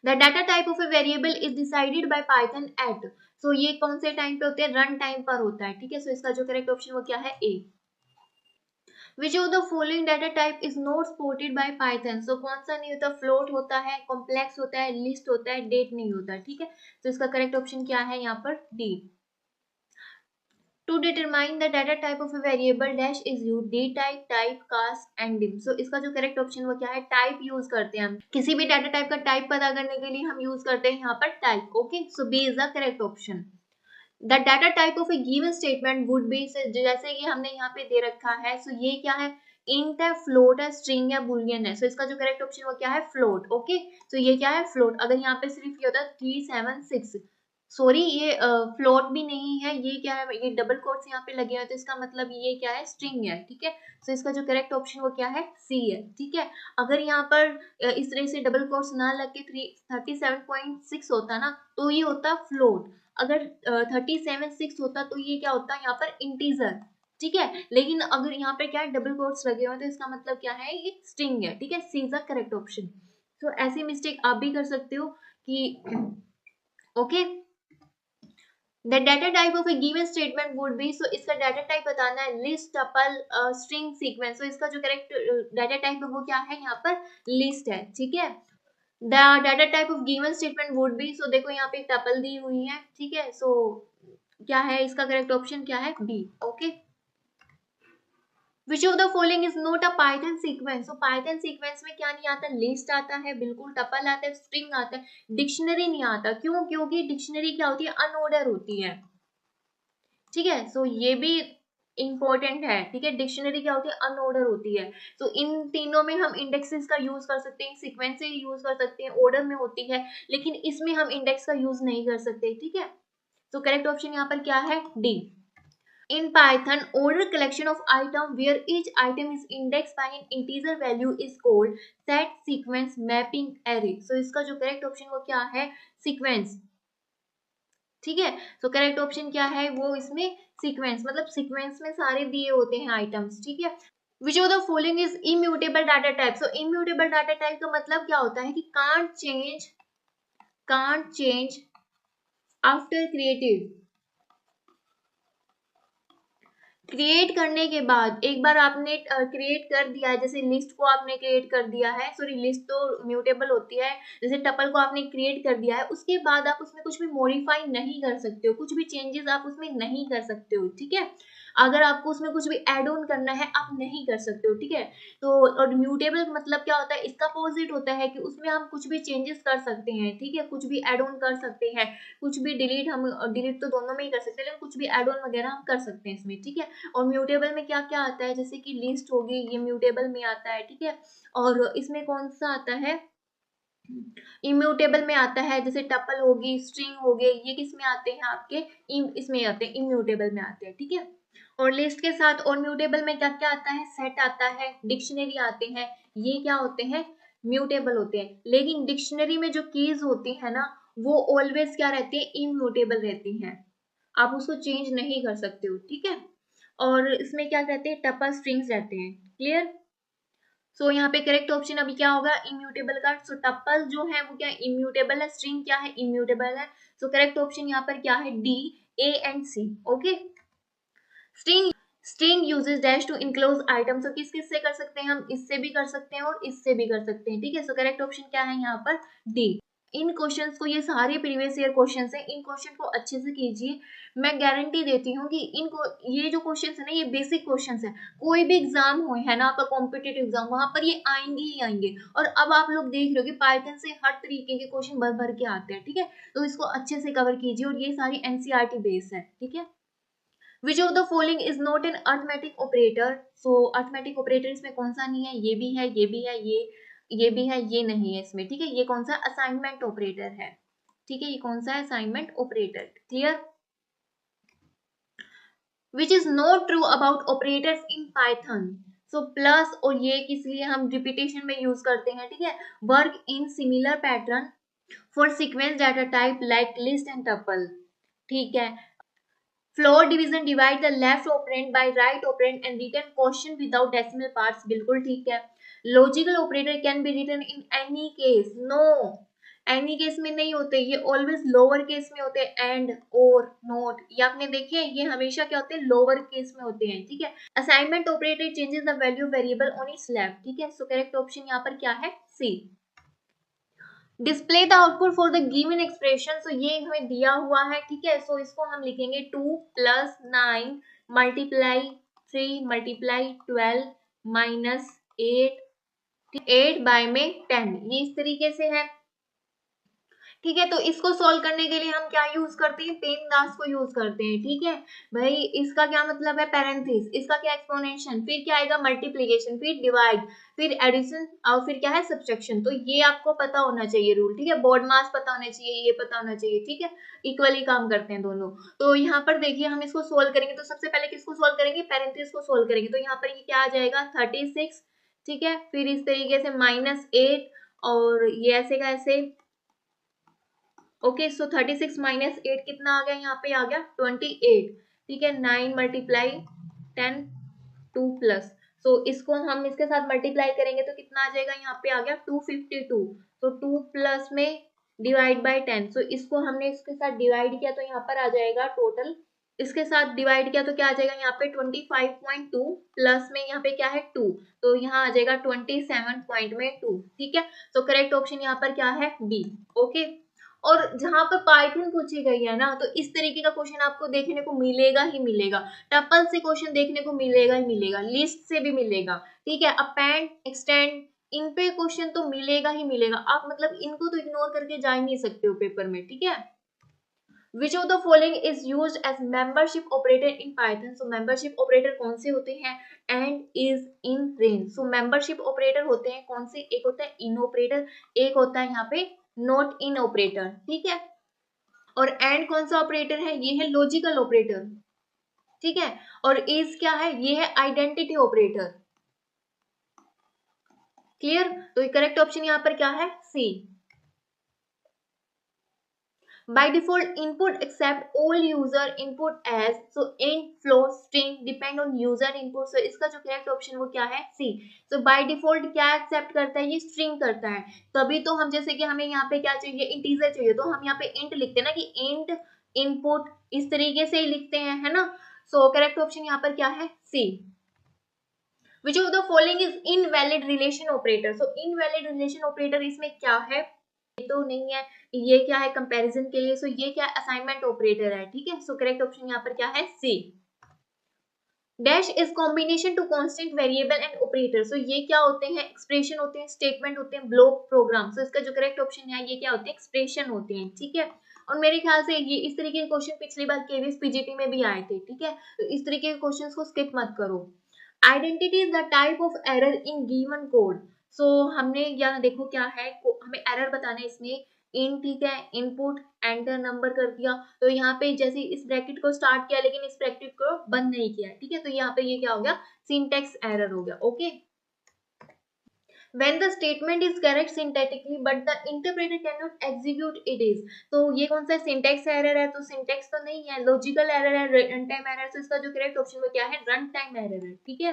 The data type of a variable is decided by Python at. So ये कौन से टाइम पे होते हैं, रन टाइम पर होता है, ठीक है। So इसका जो करेक्ट ऑप्शन वो क्या है, A. Which of the following data type is not supported by Python? So कौन सा नहीं होता, float होता है, complex होता है, list होता है, date नहीं होता, ठीक है। तो इसका करेक्ट ऑप्शन क्या है यहाँ पर, D. To determine the data type of a variable dash is used d type, type, cast and dim. So इसका जो करेक्ट ऑप्शन वो क्या है, टाइप यूज करते हैं हम। किसी भी डाटा टाइप का टाइप पता करने के लिए हम यूज करते हैं यहाँ पर type. Okay, so B is the correct option. The data type of a given statement would B, जैसे कि हमने यहाँ पे दे रखा है, सो ये क्या है, इंट है, फ्लोट है, स्ट्रिंग है, बुलियन है। सो इसका जो करेक्ट ऑप्शन वो क्या है, फ्लोट। ओके, सो ये क्या है, फ्लोट। अगर यहाँ पे सिर्फ ये होता है 376, सॉरी ये फ्लोट भी नहीं है, ये क्या है, ये डबल कोट्स यहाँ पे लगे हुए, तो इसका मतलब ये क्या है, स्ट्रिंग है, ठीक है। सो इसका जो करेक्ट ऑप्शन वो क्या है, सी है, ठीक है। अगर यहाँ पर इस तरह से डबल कोट्स ना लग के 37.6 होता ना, तो ये होता फ्लोट। अगर 37.6 होता तो ये क्या होता है यहाँ पर, इंटीजर, ठीक है। लेकिन अगर यहाँ पे क्या है, डबल कोट्स लगे हुए, तो इसका मतलब क्या है, ये स्ट्रिंग है, ठीक है। C is the correct option. तो ऐसी मिस्टेक आप भी कर सकते हो कि okay, the data type of a given statement would be, so इसका डाटा टाइप बताना है, list, tuple, string, sequence. So इसका जो करेक्ट डाटा टाइप है वो क्या है यहाँ पर, लिस्ट है, ठीक है। The data type of given statement would be, so देखो यहाँ पे टपल दी हुई है, ठीक है। सो क्या है इसका करेक्ट ऑप्शन, क्या है, B. Okay, which of the following is not a Python sequence. So Python sequence में क्या नहीं आता, लिस्ट आता है, बिल्कुल, टपल आता है, स्ट्रिंग आता है, डिक्शनरी नहीं आता। क्यों, क्योंकि डिक्शनरी क्या होती है, अनऑर्डर होती है, ठीक है। सो ये भी इंपॉर्टेंट है, ठीक है। डिक्शनरी क्या होती है, अनऑर्डर होती है। तो इन तीनों में हम इंडेक्सेस का यूज कर सकते हैं, सीक्वेंस से यूज कर सकते हैं, ऑर्डर में होती है, लेकिन इसमें हम इंडेक्स का यूज नहीं कर सकते, ठीक है। तो करेक्ट ऑप्शन यहाँ पर क्या है, D. In Python, order collection of item where each item is indexed by an integer value is called set, sequence, mapping, array. So इसका जो करेक्ट ऑप्शन वो क्या है, सीक्वेंस, ठीक है। तो करेक्ट ऑप्शन क्या है, वो इसमें सीक्वेंस, मतलब सीक्वेंस में सारे दिए होते हैं आइटम्स, ठीक है। Which of the following is immutable data type. So immutable data type का मतलब क्या होता है कि कांट चेंज आफ्टर क्रिएट करने के बाद। एक बार आपने क्रिएट कर दिया है, जैसे लिस्ट को आपने क्रिएट कर दिया है, सॉरी लिस्ट तो म्यूटेबल होती है, जैसे टपल को आपने क्रिएट कर दिया है, उसके बाद आप उसमें कुछ भी मॉडिफाई नहीं कर सकते हो, कुछ भी चेंजेस आप उसमें नहीं कर सकते हो, ठीक है। अगर आपको उसमें कुछ भी एड ऑन करना है, आप नहीं कर सकते हो, ठीक है। तो और म्यूटेबल मतलब क्या होता है, इसका अपोजिट होता है कि उसमें हम कुछ भी चेंजेस कर सकते हैं, ठीक है, कुछ भी एड ऑन कर सकते हैं, कुछ भी डिलीट, हम डिलीट तो दोनों में ही कर सकते हैं, लेकिन कुछ भी एड ऑन वगैरह हम कर सकते हैं इसमें, ठीक है। और म्यूटेबल में क्या क्या आता है, जैसे कि लिस्ट होगी, ये म्यूटेबल में आता है, ठीक है। और इसमें कौन सा आता है, इम्यूटेबल में आता है, जैसे टपल होगी, स्ट्रिंग हो गए, ये किस में आते हैं आपके, इसमें आते हैं, इम्यूटेबल में आते हैं, ठीक है। और लिस्ट के साथ और म्यूटेबल में क्या क्या आता है, सेट आता है, डिक्शनरी आते हैं, ये क्या होते हैं, म्यूटेबल होते हैं। लेकिन डिक्शनरी में जो कीज होती है ना, वो ऑलवेज क्या रहती है, इम्यूटेबल रहती हैं, आप उसको चेंज नहीं कर सकते हो, ठीक है। और इसमें क्या कहते हैं, टपल स्ट्रिंग्स रहते हैं, क्लियर। सो यहाँ पे करेक्ट ऑप्शन अभी क्या होगा, इम्यूटेबल का। सो टप्पल जो है वो क्या इम्यूटेबल है, स्ट्रिंग क्या है, इम्यूटेबल है। सो करेक्ट ऑप्शन यहाँ पर क्या है, D, A and C. Okay, string string uses dash to enclose item. So किस किस से कर सकते हैं हम, इससे भी कर सकते हैं और इससे भी कर सकते हैं, ठीक है। सो करेक्ट ऑप्शन क्या है यहाँ पर, डी। इन क्वेश्चंस को, ये सारे प्रीवियस ईयर क्वेश्चंस हैं, इन क्वेश्चन को अच्छे से कीजिए। मैं गारंटी देती हूँ कि इनको, ये जो क्वेश्चंस है ना, ये बेसिक क्वेश्चंस है। कोई भी एग्जाम हो, है ना, आपका कॉम्पिटेटिव एग्जाम, वहां पर ये आएंगे ही आएंगे। और अब आप लोग देख रहे हो कि पाइथन से हर तरीके के क्वेश्चन भर भर के आते हैं, ठीक है। तो इसको अच्छे से कवर कीजिए, और ये सारी एनसीईआरटी बेस है, ठीक है। Which of the following is not an arithmetic operator. So arithmetic operator इसमें कौन सा नहीं है, ये भी है, ये भी है, ये भी है, ये नहीं है इसमें, ठीक है। ये कौन सा असाइनमेंट ऑपरेटर है, ठीक है, ये कौन सा है, assignment operator, clear. Which is not true about operators in Python. So plus और ये किस लिए हम रिपीटेशन में यूज करते हैं, ठीक है। Work in similar pattern for sequence data type like list and tuple, ठीक है। Floor division, divide the left operand by right operand and return question without decimal parts, बिल्कुल ठीक है। Logical operator can be written in any case, no, any case में नहीं होते, ये always lower case में होते हैं, एंड, और, नोट, ये आपने देखे हैं, ये हमेशा क्या होते हैं, लोअर केस में होते हैं, ठीक है। Assignment operator changes the value variable on its left, ठीक है। सो करेक्ट ऑप्शन यहाँ पर क्या है, C. Display the output for the given expression. So ये हमें दिया हुआ है, ठीक है। सो इसको हम लिखेंगे 2 + 9 मल्टीप्लाई 3 मल्टीप्लाई 12 माइनस 8 बाय में 10, ये इस तरीके से है, ठीक है। तो इसको सॉल्व करने के लिए हम क्या यूज करते हैं, पेनदास को यूज करते हैं, ठीक है भाई। इसका क्या मतलब है, पैरेंथेसिस, इसका क्या एक्सपोनेंशियल, फिर क्या आएगा, मल्टीप्लिकेशन, फिर डिवाइड, फिर एडिशन, और फिर क्या है, सब्ट्रैक्शन। तो ये आपको पता होना चाहिए रूल, ठीक है। बोर्ड मास पता होना चाहिए, ये पता होना चाहिए, ठीक है। इक्वली काम करते हैं दोनों। तो यहाँ पर देखिए, हम इसको सोल्व करेंगे, तो सबसे पहले किसको सोल्व करेंगे, पैरेंथेसिस को सोल्व करेंगे। तो यहाँ पर ये क्या आ जाएगा, 36, ठीक है। फिर इस तरीके से -8, और ये ऐसे का ऐसे, ओके। सो 36 माइनस 8 कितना आ गया, यहाँ पे आ गया 28, ठीक है। 9 मल्टीप्लाई 10 2 प्लस, सो इसको हम इसके साथ मल्टीप्लाई करेंगे तो कितना आ जाएगा, यहाँ पे आ गया 252। तो 2 प्लस में डिवाइड बाय 10, सो इसको हमने इसके साथ डिवाइड किया तो यहाँ पर आ जाएगा टोटल, इसके साथ डिवाइड किया तो क्या आ जाएगा, यहाँ पे 25.2 प्लस में यहाँ पे क्या है 2, तो यहाँ आ जाएगा 27.2, ठीक है। तो करेक्ट ऑप्शन यहाँ पर क्या है, बी, ओके। और जहां पर पाइथन पूछी गई है ना, तो इस तरीके का क्वेश्चन आपको देखने को मिलेगा ही मिलेगा। टपल से क्वेश्चन देखने को मिलेगा ही मिलेगा, लिस्ट से भी मिलेगा, ठीक है। अपेंड, एक्सटेंड, इन पे क्वेश्चन तो मिलेगा ही मिलेगा, आप मतलब इनको तो इग्नोर करके जा ही नहीं सकते हो पेपर में, ठीक है। Which of the following is used as membership operator in Python? So membership operator कौन से होते हैं, and is, in, range। So membership operator होते हैं कौन से, एक होता है in operator, एक होता है यहाँ पे not in operator, ठीक है। और and कौन सा ऑपरेटर है, ये है लॉजिकल ऑपरेटर, ठीक है। और is क्या है, ये है आइडेंटिटी ऑपरेटर, क्लियर। तो करेक्ट ऑप्शन यहाँ पर क्या है, सी। By default input accept all user input as, so int, float, string depend on user input। So इसका जो करेक्ट ऑप्शन वो क्या है, C। So by default क्या एक्सेप्ट करता है, ये string करता है। तभी तो हम, जैसे कि हमें यहाँ पे क्या चाहिए, इंटीजर चाहिए, तो हम यहाँ पे int लिखते हैं ना, कि int input, इस तरीके से ही लिखते हैं, है ना। So करेक्ट ऑप्शन यहाँ पर क्या है, C। Which of the following is invalid relation operator? So invalid relation operator इसमें क्या है, तो नहीं है, ये क्या है कंपैरिजन के लिए, सो ये क्या असाइनमेंट ऑपरेटर है, ठीक है। सो करेक्ट ऑप्शन यहाँ पर क्या है, C. Dash is combination to constant variable and operator. So ये क्या होते हैं, एक्सप्रेशन होते हैं, स्टेटमेंट होते हैं, ब्लॉक प्रोग्राम। सो इसका जो करेक्ट ऑप्शन है, ये क्या होते हैं, एक्सप्रेशन होते हैं, ठीक है। और मेरे ख्याल से ये इस तरीके के क्वेश्चन पिछली बार केवीएस पीजीटी में भी आए थे, ठीक है। तो इस तरीके के क्वेश्चंस को स्किप मत करो। Identity is the type of error in given code. हमने यहाँ देखो क्या है, हमें एरर बताना है इसमें इन, ठीक है, इनपुट एंटर नंबर कर दिया, तो यहाँ पे जैसे इस ब्रैकेट को स्टार्ट किया लेकिन इस ब्रैकेट को बंद नहीं किया, ठीक है, तो यहाँ पे ये क्या हो गया, सिंटेक्स एरर हो गया। Okay, when the statement is correct syntactically but the interpreter cannot execute it is, तो ये कौन सा सिंटेक्स एरर है, तो सिंटेक्स तो नहीं है, लॉजिकल एरर है, रन टाइम एरर, तो इसका जो करेक्ट ऑप्शन वो क्या है, रन टाइम एरर है। ठीक है,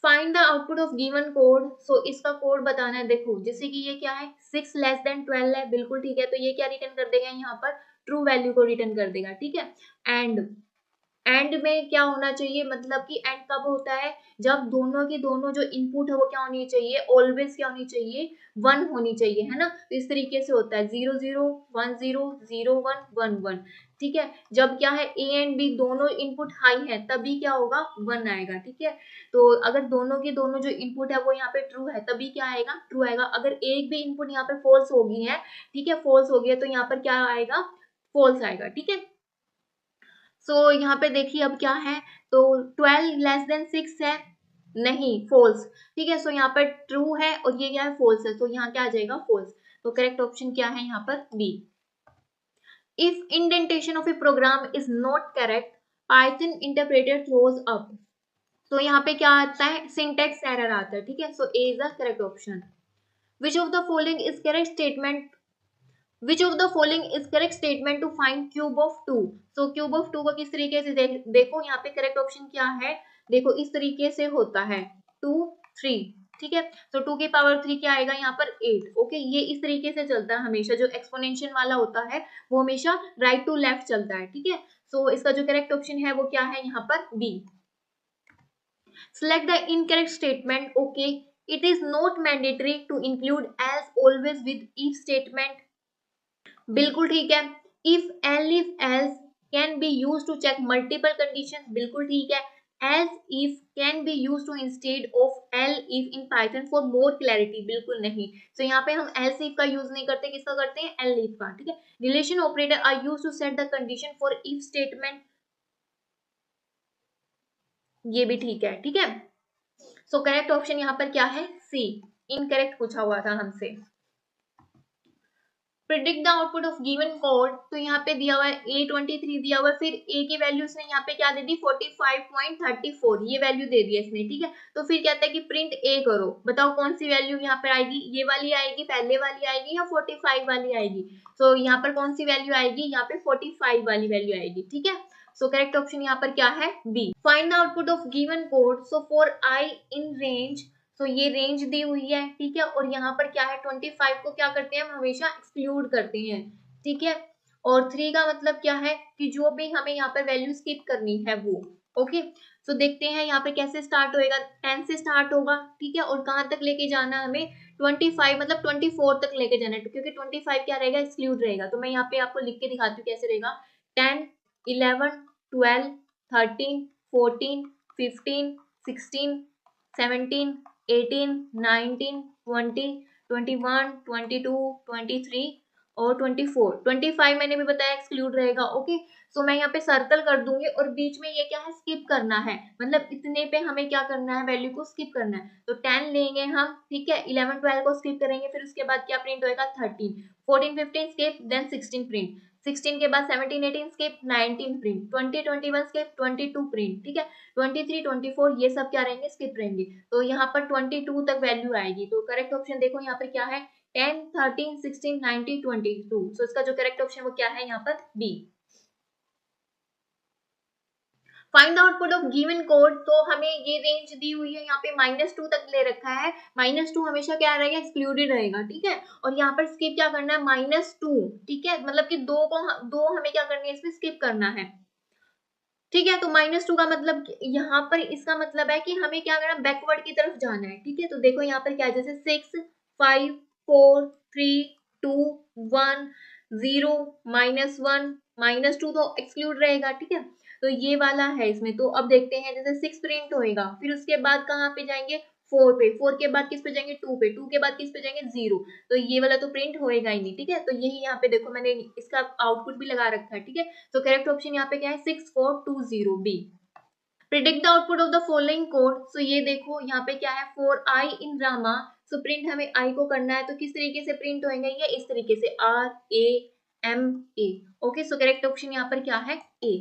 find the output of given code, so इसका कोड बताना है। देखो जैसे कि ये क्या है, 6 लेस देन 12 है, बिल्कुल ठीक है, तो ये क्या रिटर्न कर देगा, यहाँ पर ट्रू वैल्यू को रिटर्न कर देगा। ठीक है, एंड में क्या होना चाहिए, मतलब कि एंड कब होता है, जब दोनों की दोनों जो इनपुट है वो क्या होनी चाहिए, ऑलवेज क्या होनी चाहिए, 1 होनी चाहिए, है ना। तो इस तरीके से होता है 0 0 1 0 0 1 1 1। ठीक है, जब क्या है ए एंड बी दोनों इनपुट हाई है तभी क्या होगा, 1 आएगा। ठीक है, तो अगर दोनों की दोनों जो इनपुट है वो यहाँ पे ट्रू है तभी क्या आएगा, ट्रू आएगा। अगर एक भी इनपुट यहाँ पे फॉल्स हो गई है, ठीक है, फॉल्स हो गई है, तो यहाँ पर क्या आएगा, फॉल्स आएगा। ठीक है, यहाँ पे देखिए अब क्या है, तो 12 लेस देन 6 है, नहीं, फॉल्स। ठीक है, यहाँ पर ट्रू है और ये क्या है, फॉल्स है, तो यहाँ क्या आ जाएगा, फॉल्स। तो करेक्ट ऑप्शन क्या है यहाँ पर, B. If indentation of a program is not correct, Python interpreter throws up, तो यहाँ पे क्या आता है, सिंटेक्स एरर आता है। ठीक है, A is the correct option. Which of the following is correct statement, Which of the following is correct statement to find cube of 2? So cube of 2 को किस तरीके से देखो, यहाँ पे करेक्ट ऑप्शन क्या है, देखो इस तरीके से होता है 2 3। ठीक है, तो 2 की पावर 3 क्या आएगा यहाँ पर 8। ओके, ये इस तरीके से चलता है हमेशा, जो एक्सपोनेंशियल वाला होता है वो हमेशा राइट टू लेफ्ट चलता है। ठीक है, इसका जो करेक्ट ऑप्शन है वो क्या है यहाँ पर, B. Select the incorrect statement. Okay, it is not mandatory to include as always with if statement. बिल्कुल ठीक है। If else can be use to check multiple condition, बिल्कुल ठीक है। As if can be use to instead of elif in Python for more clarity, बिल्कुल नहीं। यहाँ पे हम एल्स इफ का यूज नहीं करते, किसका करते हैं, एल इफ का। ठीक है, relation operator are use to set the condition for if statement, ये भी ठीक है। ठीक है, करेक्ट ऑप्शन यहाँ पर क्या है, सी। इनकरेक्ट पूछा हुआ था हमसे। Predict the output of given code, तो यहाँ पे दिया हुआ है A23 दिया हुआ है, फिर A की वैल्यू इसने यहाँ पे क्या दे दी, 45.34, ये वैल्यू दे दी इसने। ठीक है, तो फिर कहता है कि प्रिंट A करो, बताओ कौन सी वैल्यू यहाँ पर आएगी, ये वाली आएगी, पहले वाली आएगी, या 45 वाली आएगी। यहाँ पर कौन सी वैल्यू आएगी, यहाँ पे 45 वाली वैल्यू आएगी। ठीक है, करेक्ट ऑप्शन यहाँ पर क्या है, B. Find the output of given code, for I in range, ये रेंज दी हुई है। ठीक है, और यहाँ पर क्या है, 25 को क्या करते हैं हम, हमेशा एक्सक्लूड करते हैं। ठीक है, और 3 का मतलब क्या है कि जो भी हमें यहाँ पर वैल्यू स्किप करनी है वो। ओके, देखते हैं यहाँ पे कैसे स्टार्ट होएगा, 10 से स्टार्ट होगा। ठीक है, और कहाँ तक लेके जाना है हमें, 25 मतलब 24 तक लेके जाना है, क्योंकि 25 क्या रहेगा, एक्सक्लूड रहेगा। तो मैं यहाँ पे आपको लिख के दिखाती हूँ कैसे रहेगा, 10 11 12 13 14 15 16 17 18 19 20 21 22 23 और 24 25 मैंने भी बताया एक्सक्लूड रहेगा। ओके, मैं यहाँ पे सर्कल कर दूंगी और बीच में ये क्या है, स्किप करना है, मतलब इतने पे हमें क्या करना है, वैल्यू को स्किप करना है। तो 10 लेंगे हम, ठीक है, 11 12 को स्किप करेंगे, फिर उसके बाद क्या प्रिंट होएगा, 13 14 15 स्किप, देन 16 प्रिंट, 16 के बाद 17 18 स्किप, 19 प्रिंट, 20 21 स्किप, 22 प्रिंट। ठीक है, 23 24 ये सब क्या रहेंगे, स्किप रहेंगे। तो यहाँ पर 22 तक वैल्यू आएगी। तो करेक्ट ऑप्शन देखो यहाँ पर क्या है, 10 13 16 19 22। इसका जो करेक्ट ऑप्शन वो क्या है यहाँ पर, B. Find the output of given code, तो हमें ये रेंज दी हुई है, यहाँ पे -2 तक ले रखा है, -2 हमेशा क्या रहेगा, एक्सक्लूडेड रहेगा। ठीक है, और यहाँ पर स्किप क्या करना है, -2। ठीक है, मतलब कि दो हमें क्या करनी है, इसमें स्किप करना है। ठीक है, तो -2 का मतलब यहाँ पर इसका मतलब है कि हमें क्या करना है, बैकवर्ड की तरफ जाना है। ठीक है, तो देखो यहाँ पर क्या है, जैसे 6 5 4 3 2 1 0 -1 -2 तो एक्सक्लूड रहेगा। ठीक है, तो ये वाला है इसमें। तो अब देखते हैं, जैसे 6 प्रिंट होएगा, फिर उसके बाद कहाँ पे जाएंगे, 4 पे, 4 के बाद किस पे जाएंगे, 2 पे, 2 के बाद किस पे जाएंगे, 0। तो ये वाला तो प्रिंट होएगा ही नहीं। ठीक है, तो यही यहाँ पे देखो मैंने इसका आउटपुट भी लगा रखा है। ठीक है, तो करेक्ट ऑप्शन यहाँ पे क्या है, 6420 B. Predict the output of the following code. So ये देखो यहाँ पे क्या है, for i in Rama. So print हमें आई को करना है, तो किस तरीके से प्रिंट होएंगे ये, इस तरीके से RAMA। Okay, so correct option यहाँ पर क्या है, A.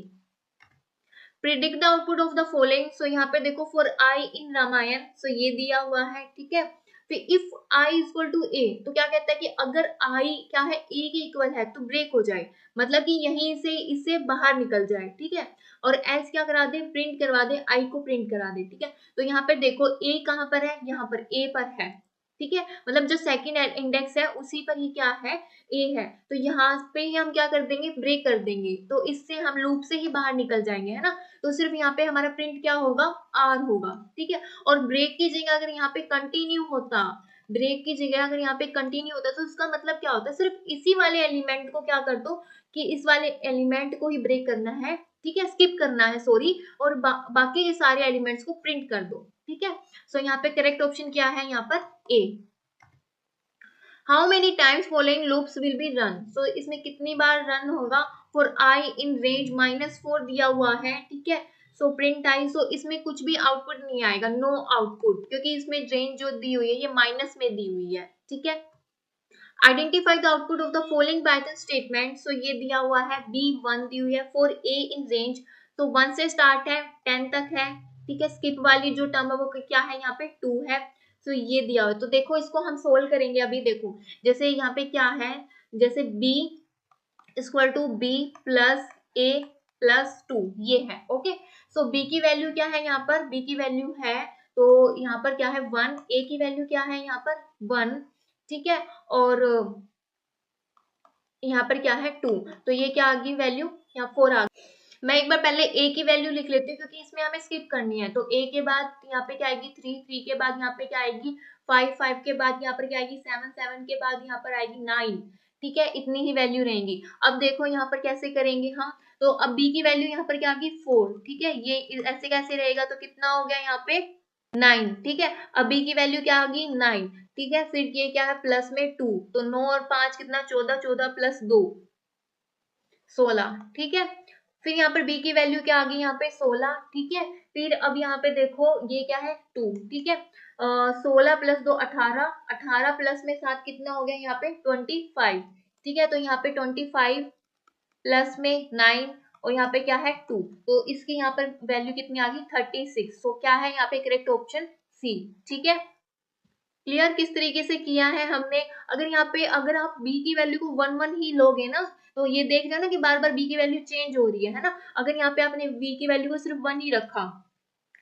Predict the output of the following. So यहाँ पे देखो फॉर आई इन रामायण, सो ये दिया हुआ है, ठीक है। फिर if i is equal to a, तो क्या कहता है कि अगर आई क्या है, ए के इक्वल है तो ब्रेक हो जाए, मतलब कि यहीं से इससे बाहर निकल जाए, ठीक है। और एल्स क्या करा दे, प्रिंट करवा दे, आई को प्रिंट करा दे, ठीक है। तो यहाँ पर देखो ए कहाँ पर है, यहाँ पर ए पर है, ठीक है। मतलब जो सेकंड इंडेक्स है उसी पर ही क्या है, ए है। तो यहाँ पे ही हम क्या कर देंगे, ब्रेक कर देंगे, तो इससे हम लूप से ही बाहर निकल जाएंगे, है ना। तो सिर्फ यहाँ पे हमारा प्रिंट क्या होगा, आर होगा, ठीक है। और ब्रेक की जगह अगर यहाँ पे कंटिन्यू होता, ब्रेक की जगह अगर यहाँ पे कंटिन्यू होता, तो इसका मतलब क्या होता है, सिर्फ इसी वाले एलिमेंट को क्या कर दो कि इस वाले एलिमेंट को ही ब्रेक करना है, ठीक है, स्किप करना है, सॉरी, और बाकी के सारे एलिमेंट्स को प्रिंट कर दो, ठीक है। सो यहाँ पे करेक्ट ऑप्शन क्या है, यहाँ पर A. How many times following loops will be run. So इसमें कितनी बार रन होगा, फॉर आई इन रेंज -4 दिया हुआ है, ठीक है। सो प्रिंट आई, सो इसमें कुछ भी आउटपुट नहीं आएगा, नो आउटपुट, क्योंकि इसमें रेंज जो दी हुई है ये माइनस में दी हुई है, ठीक है। Identify the output of the following Python statement. So ये दिया हुआ है B1 दी हुई है, फॉर ए इन रेंज, तो 1 से स्टार्ट है 10 तक है, ठीक है। स्किप वाली जो टर्म है वो क्या है, यहाँ पे 2 है। तो ये दिया हुआ है, तो देखो इसको हम सोल्व करेंगे अभी। देखो जैसे यहाँ पे क्या है, जैसे B equal to B plus A plus 2 ये है, ओके। सो B की वैल्यू क्या है, यहाँ पर B की वैल्यू है, तो यहाँ पर क्या है 1, A की वैल्यू क्या है यहाँ पर 1, ठीक है। और यहाँ पर क्या है 2, तो ये क्या आ गई वैल्यू, यहाँ 4 आ गई। मैं एक बार पहले a की वैल्यू लिख लेती हूँ, क्योंकि इसमें हमें स्किप करनी है। तो a के बाद यहाँ पे क्या आएगी 3, 3 के बाद यहाँ पे क्या आएगी 5, 5 के बाद यहाँ पर क्या आएगी 7, 7 के बाद यहाँ पर आएगी 9, ठीक है। इतनी ही वैल्यू रहेंगी। अब देखो यहाँ पर कैसे करेंगे हम, तो अब b की वैल्यू यहाँ पर क्या आ गई 4, ठीक है। ये ऐसे कैसे रहेगा, तो कितना हो गया यहाँ पे 9, ठीक है। अब b की वैल्यू क्या आ गई 9, ठीक है। फिर ये क्या है प्लस में 2, तो 9 और 5 कितना 14, 14 प्लस 2 16, ठीक है। फिर यहाँ पर b की वैल्यू क्या आ गई यहाँ पे 16, ठीक है। फिर अब यहाँ पे देखो ये क्या है 2, ठीक है। 16 प्लस 2 18, 18 प्लस में 7 कितना हो गया यहाँ पे 25, ठीक है। तो यहाँ पे 25 प्लस में 9 और यहाँ पे क्या है 2, तो इसकी यहाँ पर वैल्यू कितनी आ गई 36। तो क्या है यहाँ पे करेक्ट ऑप्शन सी, ठीक है। क्लियर किस तरीके से किया है हमने। अगर यहाँ पे अगर आप b की वैल्यू को 1 1 ही लोगे ना, तो ये देख रहे हो ना कि बार बार b की वैल्यू चेंज हो रही है ना। अगर यहाँ पे आपने b की वैल्यू को सिर्फ 1 ही रखा,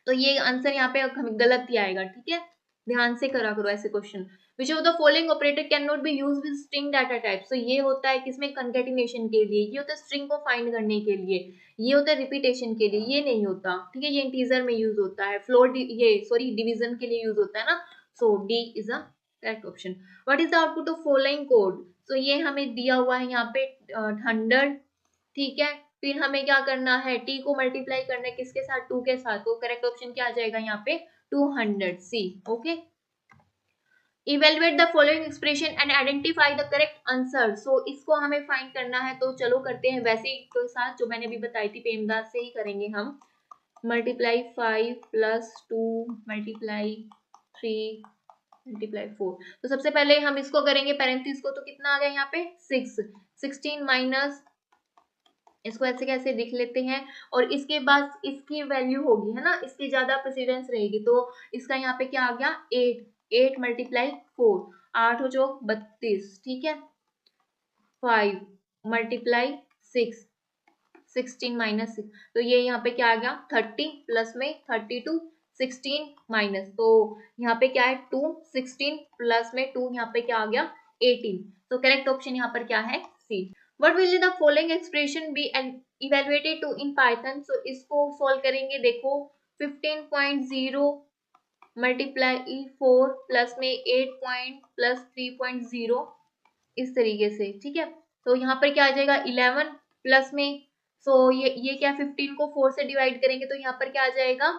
तो ये आंसर यहाँ पे गलत ही आएगा, ठीक है। ध्यान से करा करो ऐसे question. Which of the following operator can not be used with string data type. तो ये होता है किसमें, कंकेटिनेशन के लिए, ये होता है स्ट्रिंग को फाइंड करने के लिए, ये होता है रिपीटेशन के लिए, ये नहीं होता, ठीक है। ये इंटीजर में यूज होता है, फ्लोर ये सॉरी डिवीजन के लिए यूज होता है ना। So D is a correct option. What is the output of following code. तो ये हमें दिया हुआ है यहाँ पे 100, ठीक है। फिर हमें क्या करना है, t को मल्टीप्लाई करना है किसके साथ, 2 के साथ। तो करेक्ट ऑप्शन क्या आ जाएगा यहाँ पे 200 C, okay. Evaluate the following expression and identify the correct answer. So इसको हमें फाइंड करना है, तो चलो करते हैं वैसे ही के साथ जो मैंने अभी बताई थी, पेमदास से ही करेंगे हम। Multiply 5 plus 2 multiply 3 multiply 4। तो सबसे पहले हम इसको करेंगे पैरेंथेसिस को, तो कितना आ गया यहाँ पे 6, 16 माइनस, इसको ऐसे कैसे लिख लेते हैं, और इसके बाद इसकी वैल्यू होगी, है ना, इसकी ज्यादा प्रेसिडेंस रहेगी। तो इसका यहाँ पे क्या आ गया 8, 8 मल्टीप्लाई 4, 8 हो जो 32, ठीक है। 5 मल्टीप्लाई 6, 16 माइनस 6, तो ये यहाँ पे क्या आ गया 30 प्लस में 32, 16 माइनस, तो यहाँ पे क्या है 2, 16 प्लस में 2 यहाँ पे क्या आ गया 18। तो करेक्ट ऑप्शन यहाँ पर क्या है सी। What will the following expression be evaluated to in Python? So इसको सॉल्व करेंगे। देखो 15.0 मल्टीप्लाई 4 प्लस में 8 पॉइंट प्लस 3.0 इस तरीके से, ठीक है। तो यहाँ पर क्या आ जाएगा 11 प्लस में, सो ये क्या 15 को 4 से डिवाइड करेंगे, तो यहाँ पर क्या आ जाएगा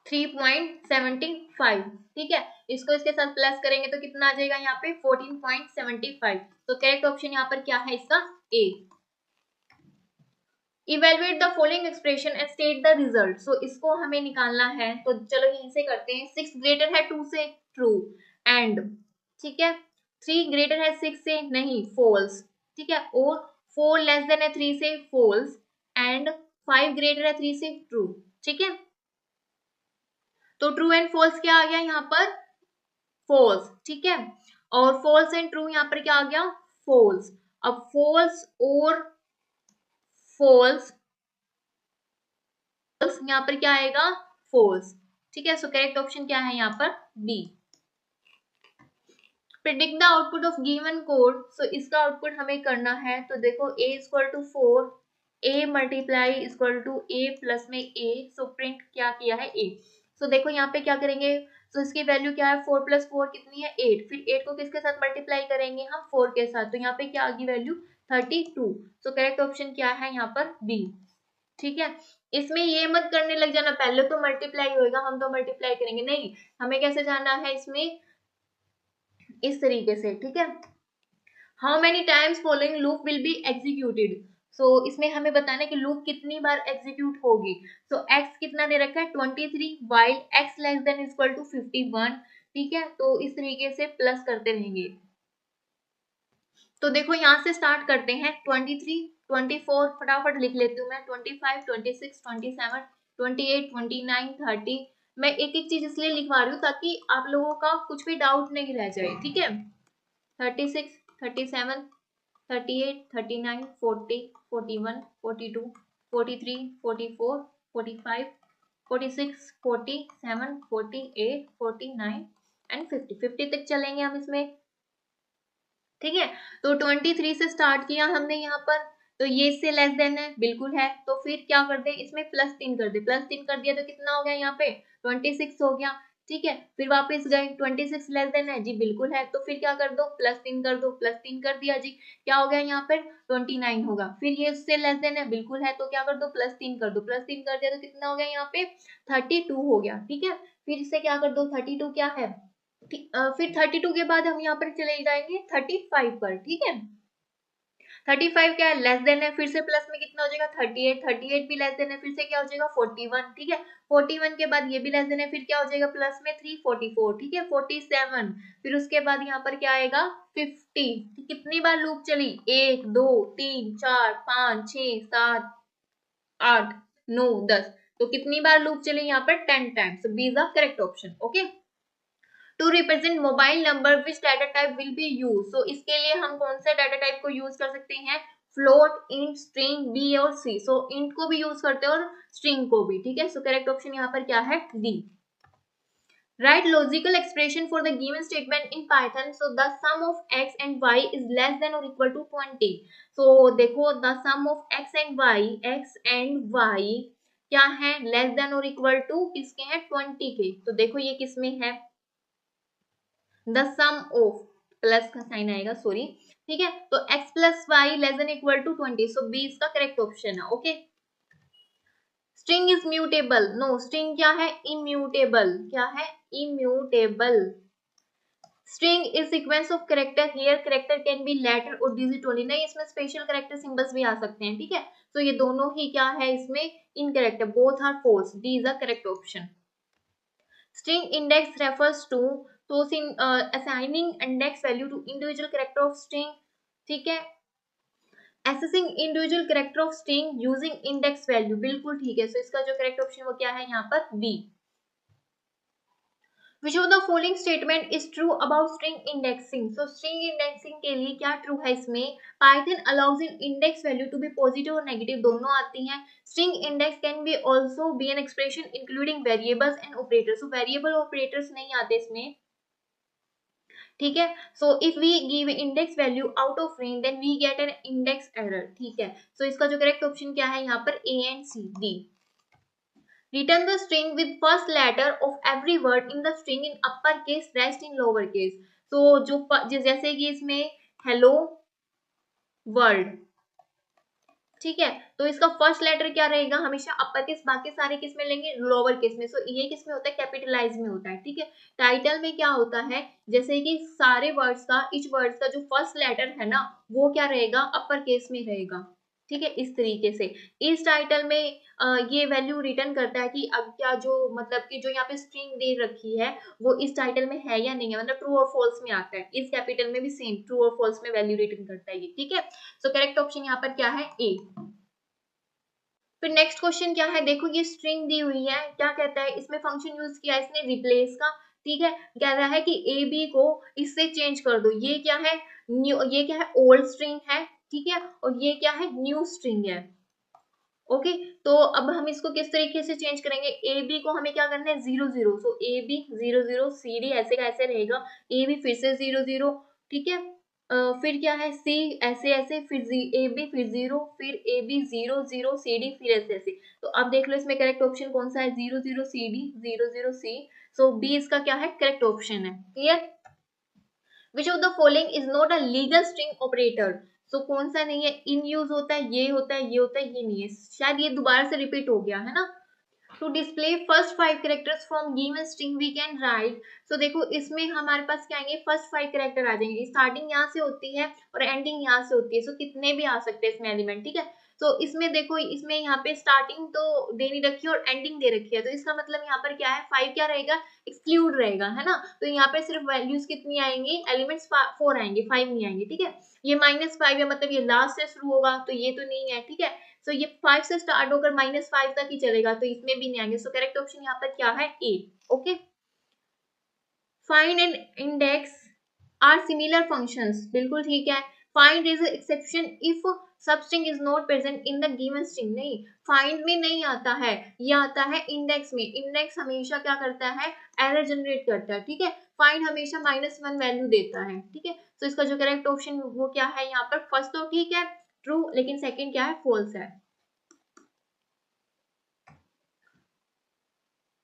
3.75, ठीक है। इसको इसके साथ प्लस करेंगे तो कितना आ जाएगा यहाँ पे 14.75। तो करेक्ट ऑप्शन यहाँ पर क्या है इसका A. Evaluate the following expression and state the result. So इसको हमें निकालना है, तो चलो यहीं से करते हैं। 6 ग्रेटर है 2 से, ट्रू, एंड ठीक है 3 ग्रेटर है 6 से, नहीं, फॉल्स, ठीक है, और 4 लेस देन है 3 से, फॉल्स, एंड 5 ग्रेटर है 3 से, ट्रू, ठीक है। तो ट्रू एंड फॉल्स क्या आ गया यहाँ पर, फॉल्स, ठीक है, और फॉल्स एंड ट्रू यहाँ पर क्या आ गया, फॉल्स। अब फॉल्स और फॉल्स, यहाँ पर क्या आएगा, फॉल्स, ठीक है। सो करेक्ट ऑप्शन क्या है यहाँ पर, B. Predict the output of given code. So इसका आउटपुट हमें करना है, तो देखो a equal to 4, a multiply equal to a plus में a, सो प्रिंट क्या किया है a। सो देखो यहाँ पे क्या करेंगे, सो इसकी वैल्यू क्या है, 4 प्लस 4 कितनी है, 8, फिर 8 को किसके साथ मल्टीप्लाई करेंगे हम, 4 के साथ, तो यहाँ पे क्या आ गई वैल्यू, 32। सो करेक्ट ऑप्शन क्या है यहाँ पर, बी, ठीक है। इसमें ये मत करने लग जाना पहले तो मल्टीप्लाई होएगा हम तो मल्टीप्लाई करेंगे, नहीं, हमें कैसे जाना है इसमें, इस तरीके से, ठीक है। How many times following loop will be executed. So इसमें हमें बताना है कि लूप कितनी बार एग्जीक्यूट होगी। सो x कितना दे रखा है, 23, while x less than equal to 51, ठीक है। तो इस तरीके से प्लस करते रहेंगे। तो देखो यहाँ से स्टार्ट करते हैं, 23, 24 फटाफट लिख लेती हूँ मैं, 25, 26, 27, 28, 29, 30। मैं एक एक चीज इसलिए लिखवा रही हूँ ताकि आप लोगों का कुछ भी डाउट नहीं रह जाए, ठीक है। 36, 37, 38, 39, 40, 41, 42, 43, 44, 45, 46, 47, 48, 49 एंड 50। 50 तक चलेंगे हम इसमें, ठीक है। तो 23 से स्टार्ट किया हमने यहाँ पर, तो ये इससे लेस देन है, बिल्कुल है, तो फिर क्या कर दे, इसमें +3 कर दे, +3 कर दिया तो कितना हो गया यहाँ पे, 26 हो गया, ठीक है। फिर वापस गए, 26 लेस देन है जी, बिल्कुल है, तो फिर क्या कर दो, +3 कर दो, +3 कर दिया जी, क्या हो गया यहाँ पर 29 होगा। फिर ये उससे लेस देन है, बिल्कुल है, तो क्या कर दो, +3 कर दो, +3 कर दिया तो कितना हो गया यहाँ पे 32 हो गया, ठीक है। फिर इससे क्या कर दो, 32 क्या है, फिर 32 के बाद हम यहाँ पर चले जाएंगे 35 पर, ठीक है। 35 क्या है, लेस देन है, फिर से प्लस में कितना हो जाएगा 38, 38 भी लेस देन है, फिर से क्या हो जाएगा 41, ठीक है। 41 के बाद ये भी लेस देन है, फिर क्या हो जाएगा प्लस में 3, 44, ठीक है, 47, फिर उसके बाद यहाँ पर क्या आएगा 50। कितनी बार लूप चली, 1, 2, 3, 4, 5, 6, 7, 8, 9, 10, तो कितनी बार लूप चली यहाँ पर 10 times. B is the correct option, okay. To represent mobile number which data type will be use. So इसके लिए हम कौन से डाटा टाइप को यूज कर सकते हैं, फ्लोट, इंट, स्ट्रिंग, बी और सी। सो इंट को भी यूज करते हैं और स्ट्रिंग को भी, ठीक है। सो करेक्ट ऑप्शन यहाँ पर क्या है, D. Write logical expression for the given statement in Python. So the sum of x and y is less than or equal to 20. So देखो the sum of x and y क्या है, less than और equal to किसके हैं, 20 के। तो देखो ये किसमें है, द सम ऑफ, प्लस का साइन आएगा, सॉरी, ठीक है। तो x plus y less than equal to 20, so B इसका करेक्ट ऑप्शन है, okay. String is mutable, no, string क्या है, इम्यूटेबल, क्या है, immutable. String is sequence of character, here character can be letter और डिजिट ओनली, नहीं इसमें special character symbols भी आ सकते हैं, ठीक है। तो ये दोनों ही क्या है इसमें, in character, both are false, D is the correct option. String index refers to, तो assigning index value to individual character of string, ठीक है। accessing individual character of string using index value, बिल्कुल ठीक है। सो इसका जो correct option वो क्या है यहाँ पर, B. Which of the following statement is true about string indexing? So string indexing के लिए क्या true है इसमें, Python allows in index value to be positive और negative दोनों आती हैं। String index can be also be an expression including variables and operators. So variable operators नहीं आते इसमें, ठीक है। So if we give index value out of range then we get an index error, ठीक है। सो इसका जो correct option क्या है यहाँ पर, A and C, D. Return the string with first letter of every word in the string in upper case, rest in lower case. तो जो जैसे कि इसमें हेलो वर्ल्ड, ठीक है, तो इसका फर्स्ट लेटर क्या रहेगा, हमेशा अपर केस, बाकी सारे किस में लेंगे, लोअर केस में। सो ये किस में होता है, कैपिटलाइज में होता है, ठीक है। टाइटल में क्या होता है, जैसे कि सारे वर्ड्स का, ईच वर्ड्स का जो फर्स्ट लेटर है ना, वो क्या रहेगा, अपर केस में रहेगा, ठीक है, इस तरीके से इस टाइटल में ये वैल्यू रिटर्न करता है कि अब क्या जो मतलब कि जो यहाँ पे स्ट्रिंग दे रखी है वो इस टाइटल में है या नहीं है, मतलब ट्रू और फॉल्स में आता है। इस कैपिटल में भी सेम ट्रू और फॉल्स में वैल्यू रिटर्न करता है ये, ठीक है। सो करेक्ट ऑप्शन यहाँ पर क्या है, ए। फिर नेक्स्ट क्वेश्चन क्या है, देखो ये स्ट्रिंग दी हुई है, क्या कहता है, इसमें फंक्शन यूज किया है इसने रिप्लेस का, ठीक है। कह रहा है कि ए बी को इससे चेंज कर दो, ये क्या है न्यू, ये क्या है ओल्ड स्ट्रिंग है, ठीक है, और ये क्या है न्यू स्ट्रिंग है। ओके, तो अब हम इसको किस तरीके से चेंज करेंगे, ए बी को हमें क्या करना है 0 0, सो ए बी 0 0, सी डी ऐसे का ऐसे रहेगा, ए बी फिर से 0 0, ठीक है। फिर क्या है सी ऐसे ऐसे, फिर ए बी फिर 0, फिर ए बी 0 0, सी डी फिर ऐसे ऐसे। तो अब देख लो इसमें करेक्ट ऑप्शन कौन सा है, 0 0 सी डी 0 0 सी, सो बी इसका क्या है करेक्ट ऑप्शन है। Clear. Which of the following is not a legal string operator, so कौन सा नहीं है, इन यूज होता है, ये होता है, ये होता है, ये नहीं है, शायद ये दोबारा से रिपीट हो गया है ना। To display first 5 characters from given string we can write, so देखो इसमें हमारे पास क्या आएंगे, फर्स्ट 5 कैरेक्टर आ जाएंगे, स्टार्टिंग यहाँ से होती है और एंडिंग यहाँ से होती है, सो कितने भी आ सकते हैं इसमें एलिमेंट, ठीक है। तो इसमें देखो इसमें यहाँ पे स्टार्टिंग तो दे नहीं रखी है और एंडिंग दे रखी है, तो इसका मतलब यहाँ पर क्या है 5 क्या रहेगा, एक्सक्लूड रहेगा, है ना। तो यहाँ पे सिर्फ वैल्यूज कितनी आएंगी, एलिमेंट्स 4 आएंगे, 5 नहीं आएंगे, ठीक है। ये -5 है, मतलब ये लास्ट से शुरू होगा, तो ये तो नहीं है, ठीक है। सो ये 5 से स्टार्ट होकर -5 तक ही चलेगा, तो इसमें भी नहीं आएंगे। सो करेक्ट ऑप्शन यहाँ पर क्या है, A. Okay, find and index are similar functions, बिल्कुल ठीक है। Find is exception if substring is not present in the given string, नहीं फाइंड में नहीं आता है, ये आता है इंडेक्स में। इंडेक्स हमेशा क्या करता है, एरर जनरेट करता है, ठीक है। फाइंड हमेशा -1 वैल्यू देता है, ठीक है। तो इसका जो करेक्ट ऑप्शन वो क्या है यहाँ पर, फर्स्ट तो ठीक है ट्रू, लेकिन सेकंड क्या है फॉल्स है।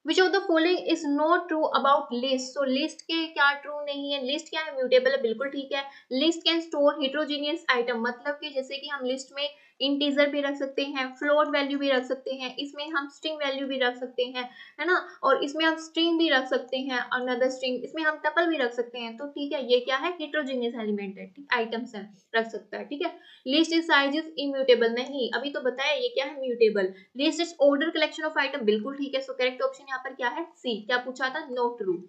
Which of the following is not true about list, so list के क्या ट्रू नहीं है, लिस्ट क्या है म्यूटेबल है, बिल्कुल ठीक है। List can store heterogeneous item, मतलब कि जैसे कि हम लिस्ट में इंटीजर भी रख सकते हैं, फ्लोट वैल्यू भी रख सकते हैं, इसमें हम स्ट्रिंग वैल्यू भी रख सकते हैं, है ना, और इसमें हम स्ट्रिंग भी रख सकते हैं, अनदर स्ट्रिंग, इसमें हम टपल भी रख सकते हैं, तो ठीक है ये क्या है हेट्रोजीनियस एलिमेंट है, ठीक आइटम्स है, रख सकता है, ठीक है। List is size is immutable, नहीं अभी तो बताया ये क्या है mutable. List is order collection of item, बिल्कुल ठीक है। सो करेक्ट ऑप्शन यहाँ पर क्या है, सी। क्या पूछा था, no true.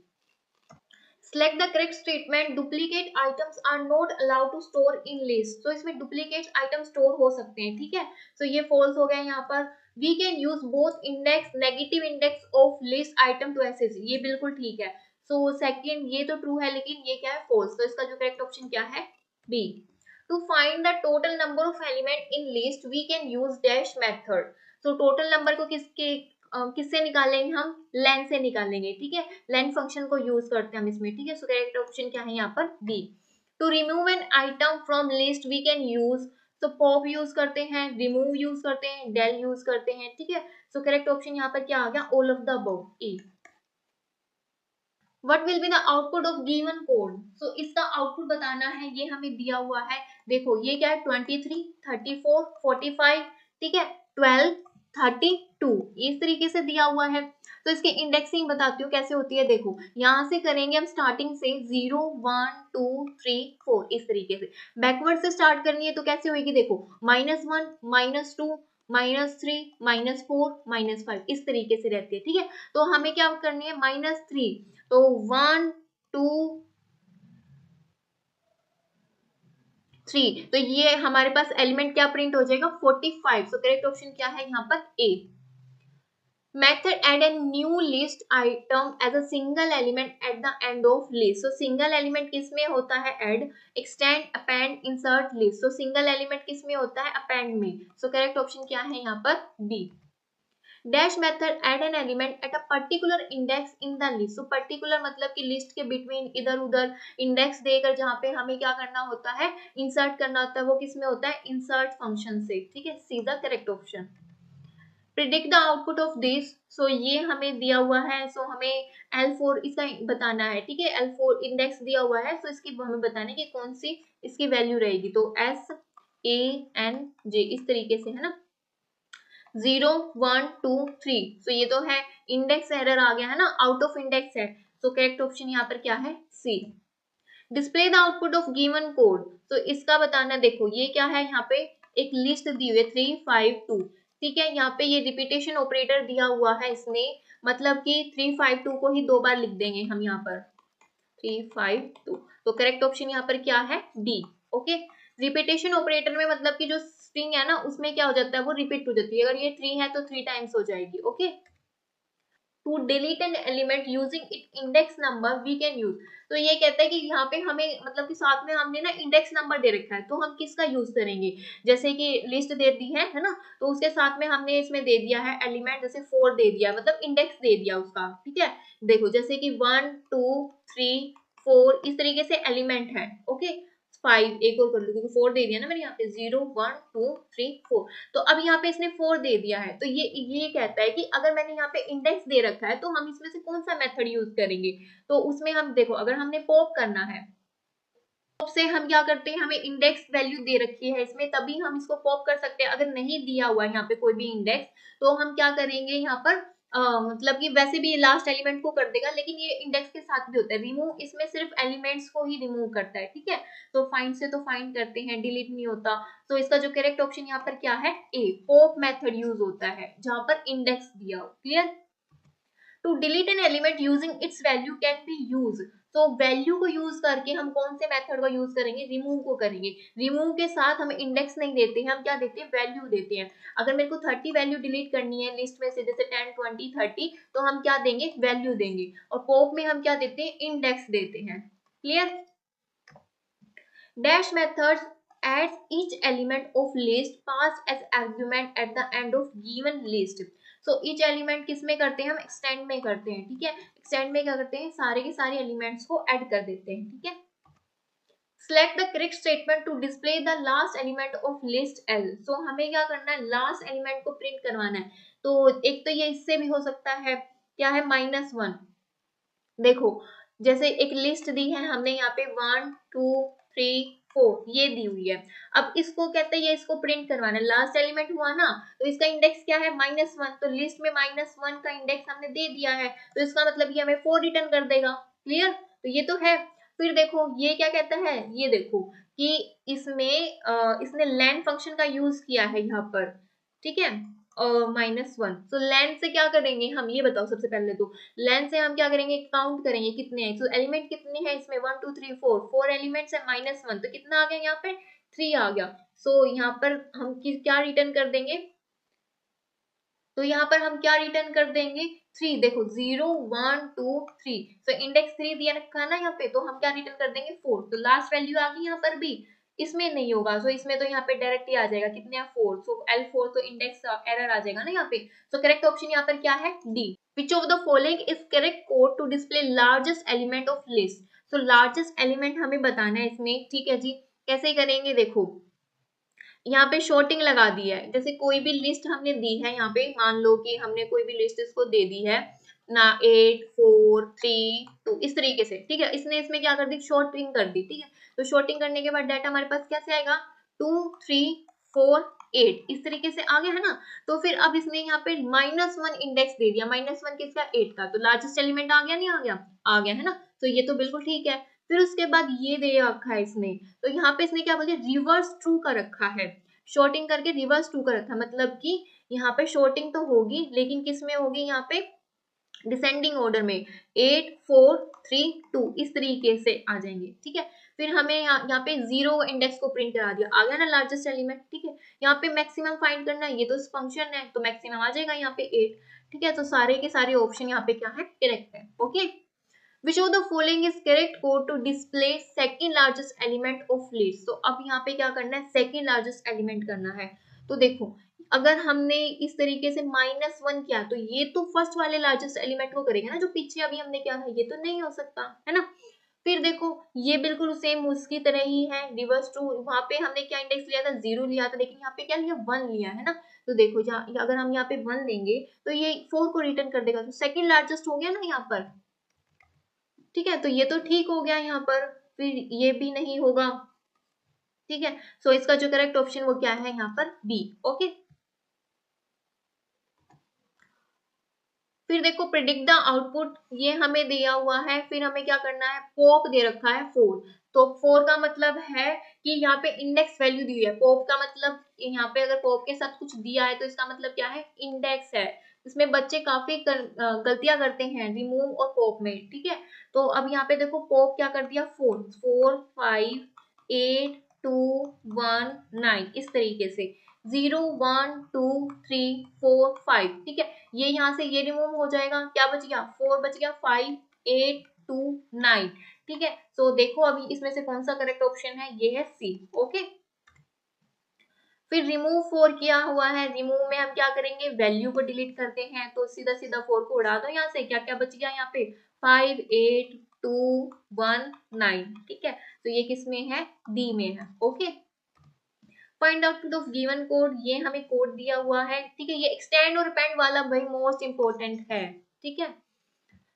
Select the correct statement, duplicate items are not allowed to store in list, so इसमें duplicate items store हो सकते हैं, ठीक है। so ये false हो गया यहाँ पर। we can use both index negative index of list item to access, ये बिल्कुल ठीक है। so second ये तो true है, लेकिन ये क्या है false, तो इसका जो correct option क्या है, B। to find the total number of element in list we can use dash method, so total number को किससे निकालेंगे हम, लेन से निकालेंगे, ठीक है। लेन फंक्शन को यूज करते हैं हम इसमें, ठीक है। सो करेक्ट ऑप्शन क्या है यहाँ पर, B. To remove an item from list we can use, तो पॉप यूज करते हैं, रिमूव यूज करते हैं, डेल यूज करते हैं, ठीक है। सो करेक्ट ऑप्शन यहाँ पर क्या आ गया, all of the above, E. What will be the output of given code? So इसका आउटपुट बताना है, ये हमें दिया हुआ है, देखो ये क्या है 23 34 45, ठीक है 12 32, इस तरीके से दिया हुआ है। तो इसके इंडेक्सिंग बताती हूँ कैसे होती है, देखो यहाँ से करेंगे हम स्टार्टिंग से 0 1 2 3 4, इस तरीके से। बैकवर्ड से स्टार्ट करनी है तो कैसे होगी, देखो -1 -2 -3 -4 -5, इस तरीके से रहती है, ठीक है। तो हमें क्या करनी है -3, तो 1 2 3, तो ये हमारे पास एलिमेंट क्या प्रिंट हो जाएगा 45। सो करेक्ट ऑप्शन क्या है यहाँ पर, ए। Method add a new list item as a single element at the end of list, so single element किस में होता है, add, extend, append, insert list, so single element किस में होता है, append में। so correct option क्या है यहाँ पर, B। Dash method add an element at a particular index in the list, so particular मतलब कि list के between इधर उधर index देकर जहाँ पे हमें क्या करना होता है, insert करना होता है, वो किस में होता है, insert function से, ठीक है, C the correct option। Predict the output of this, so ये हमें दिया हुआ है, सो हमें L4 इसका बताना है, ठीक है। L4 इंडेक्स दिया हुआ है, सो इसकी हमें बताना है कि कौन सी इसकी वैल्यू रहेगी, तो S A N J इस तरीके से, है ना, 0 1 2 3, सो ये तो है इंडेक्स एरर आ गया है ना, आउट ऑफ इंडेक्स है। सो करेक्ट ऑप्शन यहाँ पर क्या है, C। Display the output of given code, तो इसका बताना, देखो ये क्या है यहाँ पे एक लिस्ट दी हुई है 352, ठीक है। यहाँ पे ये रिपीटेशन ऑपरेटर दिया हुआ है इसने, मतलब कि 352 को ही 2 बार लिख देंगे हम यहाँ पर 352। तो करेक्ट ऑप्शन यहाँ पर क्या है, डी। ओके, रिपीटेशन ऑपरेटर में मतलब कि जो स्ट्रिंग है ना उसमें क्या हो जाता है, वो रिपीट हो जाती है। अगर ये 3 है तो 3 टाइम्स हो जाएगी। Okay, to delete an element using it index number we can use. तो ये कहता है कि यहाँ पे हमें मतलब कि साथ में हमने ना इंडेक्स नंबर दे रखा है, तो हम किसका यूज करेंगे, जैसे कि लिस्ट दे दी है ना, तो उसके साथ में हमने इसमें दे दिया है एलिमेंट, जैसे 4 दे दिया, मतलब इंडेक्स दे दिया उसका, ठीक है। देखो जैसे कि 1 2 3 4 इस तरीके से एलिमेंट है। ओके, 5 एक और कर लो क्योंकि 4 दे दिया ना मैंने यहाँ पे, 0 1 2 3 4। तो अब यहाँ पे इसने 4 दे दिया है, तो ये कहता है कि अगर मैंने यहाँ पे इंडेक्स दे रखा है तो हम इसमें से कौन सा मेथड यूज करेंगे। तो उसमें हम देखो, अगर हमने पॉप करना है, पॉप से हम क्या करते हैं, हमें इंडेक्स वैल्यू दे रखी है इसमें, तभी हम इसको पॉप कर सकते हैं। अगर नहीं दिया हुआ है यहाँ पे कोई भी इंडेक्स, तो हम क्या करेंगे यहाँ पर मतलब कि वैसे भी ये लास्ट एलिमेंट को कर देगा, लेकिन ये इंडेक्स के साथ भी होता है। रिमूव इसमें सिर्फ एलिमेंट्स को ही रिमूव करता है, ठीक है। तो फाइंड से तो फाइंड करते हैं, डिलीट नहीं होता। तो इसका जो करेक्ट ऑप्शन यहाँ पर क्या है, ए, पॉप मेथड यूज होता है जहां पर इंडेक्स दिया हो। Clear. To delete an element using its value can be use. तो वैल्यू को यूज करके हम कौन से मेथड का यूज करेंगे, रिमूव को करेंगे। रिमूव के साथ हम इंडेक्स नहीं देते हैं, हम क्या देते हैं, वैल्यू देते हैं। अगर मेरे को 30 वैल्यू डिलीट करनी है लिस्ट में से, जैसे 10 20 30, तो हम क्या देंगे, वैल्यू देंगे। और पॉप में हम क्या देते हैं, इंडेक्स देते हैं। Clear. Dash methods adds each element of list passed as argument at the end of given list. So each element किस में करते हैं, हम extend में करते हैं, ठीक है। extend में क्या करते हैं, सारे के सारे elements को add कर देते हैं, ठीक है। Select the correct statement to display the last element of list L. So हमें क्या करना है, last element को print करवाना है। तो एक तो ये इससे भी हो सकता है, क्या है, -1। देखो जैसे एक लिस्ट दी है हमने यहाँ पे 1 2 3 4 ये दी हुई है। अब इसको कहते हैं, ये इसको प्रिंट करवाना है, लास्ट एलिमेंट हुआ ना, तो इसका इंडेक्स क्या है, -1। तो लिस्ट में -1 का इंडेक्स हमने दे दिया है, तो इसका मतलब ये हमें 4 रिटर्न कर देगा। क्लियर, तो ये तो है। फिर देखो ये क्या कहता है, ये देखो कि इसमें इसने लेन फंक्शन का यूज किया है यहाँ पर, ठीक है। -1, तो लेन से क्या करेंगे हम, ये बताओ सबसे पहले तो लेन से हम क्या करेंगे, काउंट करेंगे कितने हैं। तो एलिमेंट कितने हैं इसमें, 1 2 3 4 एलिमेंट्स है, -1, तो कितना आ गया यहाँ पे, 3 आ गया। सो यहाँ पर हम क्या रिटर्न कर देंगे, तो यहाँ पर हम क्या रिटर्न कर देंगे, 3। देखो 0 1 2 3, तो इंडेक्स 3 दिया रखा है ना यहाँ पे, तो हम क्या रिटर्न कर देंगे, 4। तो लास्ट वैल्यू आ गई यहाँ पर भी, इसमें नहीं होगा। सो इसमें तो यहाँ पे डायरेक्ट ही आ जाएगा, कितने हैं, 4। सो L4, तो इंडेक्स एरर आ जाएगा ना यहाँ पे। सो करेक्ट ऑप्शन यहाँ पर क्या है, D. Which of the following is correct code to display largest element of list. So largest element हमें बताना है इसमें, ठीक है जी। कैसे करेंगे, देखो यहाँ पे शॉर्टिंग लगा दी है। जैसे कोई भी लिस्ट हमने दी है, यहाँ पे मान लो कि हमने कोई भी लिस्ट इसको दे दी है ना, 8 4 3 2 इस तरीके से, ठीक है। इसने इसमें क्या कर दी, शॉर्टिंग कर दी, ठीक है। तो शॉर्टिंग करने के बाद डाटा हमारे पास कैसे आएगा, 2 3 4 8 इस तरीके से आ गया है ना। तो फिर अब इसने यहाँ पे -1 इंडेक्स दे दिया, -1 किसका, 8 का, तो लार्जेस्ट एलिमेंट आ गया, नहीं आ गया, आ गया है ना। तो ये तो बिल्कुल ठीक है। फिर उसके बाद ये दे रखा है इसने, तो यहाँ पे इसने क्या बोल दिया, रिवर्स ट्रू का रखा है। शॉर्टिंग करके रिवर्स टू का रखा, मतलब कि यहाँ पे शॉर्टिंग तो होगी, लेकिन किस में होगी, यहाँ पे डिसेंडिंग ऑर्डर में, 8 4 3 2 इस तरीके से आ जाएंगे, ठीक है। फिर हमें यहाँ पे 0 इंडेक्स को प्रिंट करा दिया, आ गया ना लार्जेस्ट एलिमेंट, ठीक है। यहाँ पे मैक्सिमम फाइंड करना है, ये तो फंक्शन है, तो मैक्सिमम आ जाएगा यहाँ पे 8, ठीक है। तो सारे के सारे ऑप्शन यहाँ पे क्या है, करेक्ट है। Okay, which of the following is correct code to display second largest element of list। तो अब यहाँ पे क्या करना है, second largest element करना है। तो देखो अगर हमने इस तरीके से -1 किया, तो ये तो फर्स्ट वाले लार्जेस्ट एलिमेंट को करेगा ना, जो पीछे अभी हमने किया था, ये तो नहीं हो सकता है ना। फिर देखो ये बिल्कुल सेम उसकी तरह ही है, रिवर्स टू, वहां पे हमने क्या इंडेक्स लिया था, 0 लिया था, लेकिन यहाँ पे क्या लिया, 1 लिया है ना। तो देखो अगर हम यहाँ पे 1 देंगे, तो ये 4 को रिटर्न कर देगा, तो सेकंड लार्जेस्ट हो गया ना यहाँ पर, ठीक है। तो ये तो ठीक हो गया यहाँ पर, फिर ये भी नहीं होगा, ठीक है। सो इसका जो करेक्ट ऑप्शन वो क्या है यहाँ पर, बी। ओके, फिर देखो प्रिडिक्ट द आउटपुट, ये हमें दिया हुआ है, फिर हमें क्या करना है, पोप दे रखा है 4, तो 4 का मतलब है कि यहाँ पे इंडेक्स वैल्यू दी हुई है, पोप का मतलब यहाँ पे अगर पोप के साथ कुछ दिया है तो इसका मतलब क्या है, इंडेक्स है। इसमें बच्चे काफी गलतियां करते हैं रिमूव और पोप में, ठीक है। तो अब यहाँ पे देखो पोप क्या कर दिया, 4 4 5 8 2 1 9, इस तरीके से 0 1 2 3 4 5, ठीक है। ये यहाँ से ये रिमूव हो जाएगा, क्या बच गया, 4 बच गया, 5 8 2 9, ठीक है। सो देखो अभी इसमें से कौन सा करेक्ट ऑप्शन है, ये है सी, ओके। फिर रिमूव 4 किया हुआ है, रिमूव में हम क्या करेंगे, वैल्यू को डिलीट करते हैं, तो सीधा सीधा 4 को उड़ा दो यहाँ से, क्या क्या बच गया यहाँ पे, 5 8 2 1 9, ठीक है। तो ये किस में है, डी में है, okay. Find out of given code, ये हमें कोड दिया हुआ है, ठीक है। ये एक्सटेंड और अपेंड वाला भाई मोस्ट इंपोर्टेंट है, ठीक है।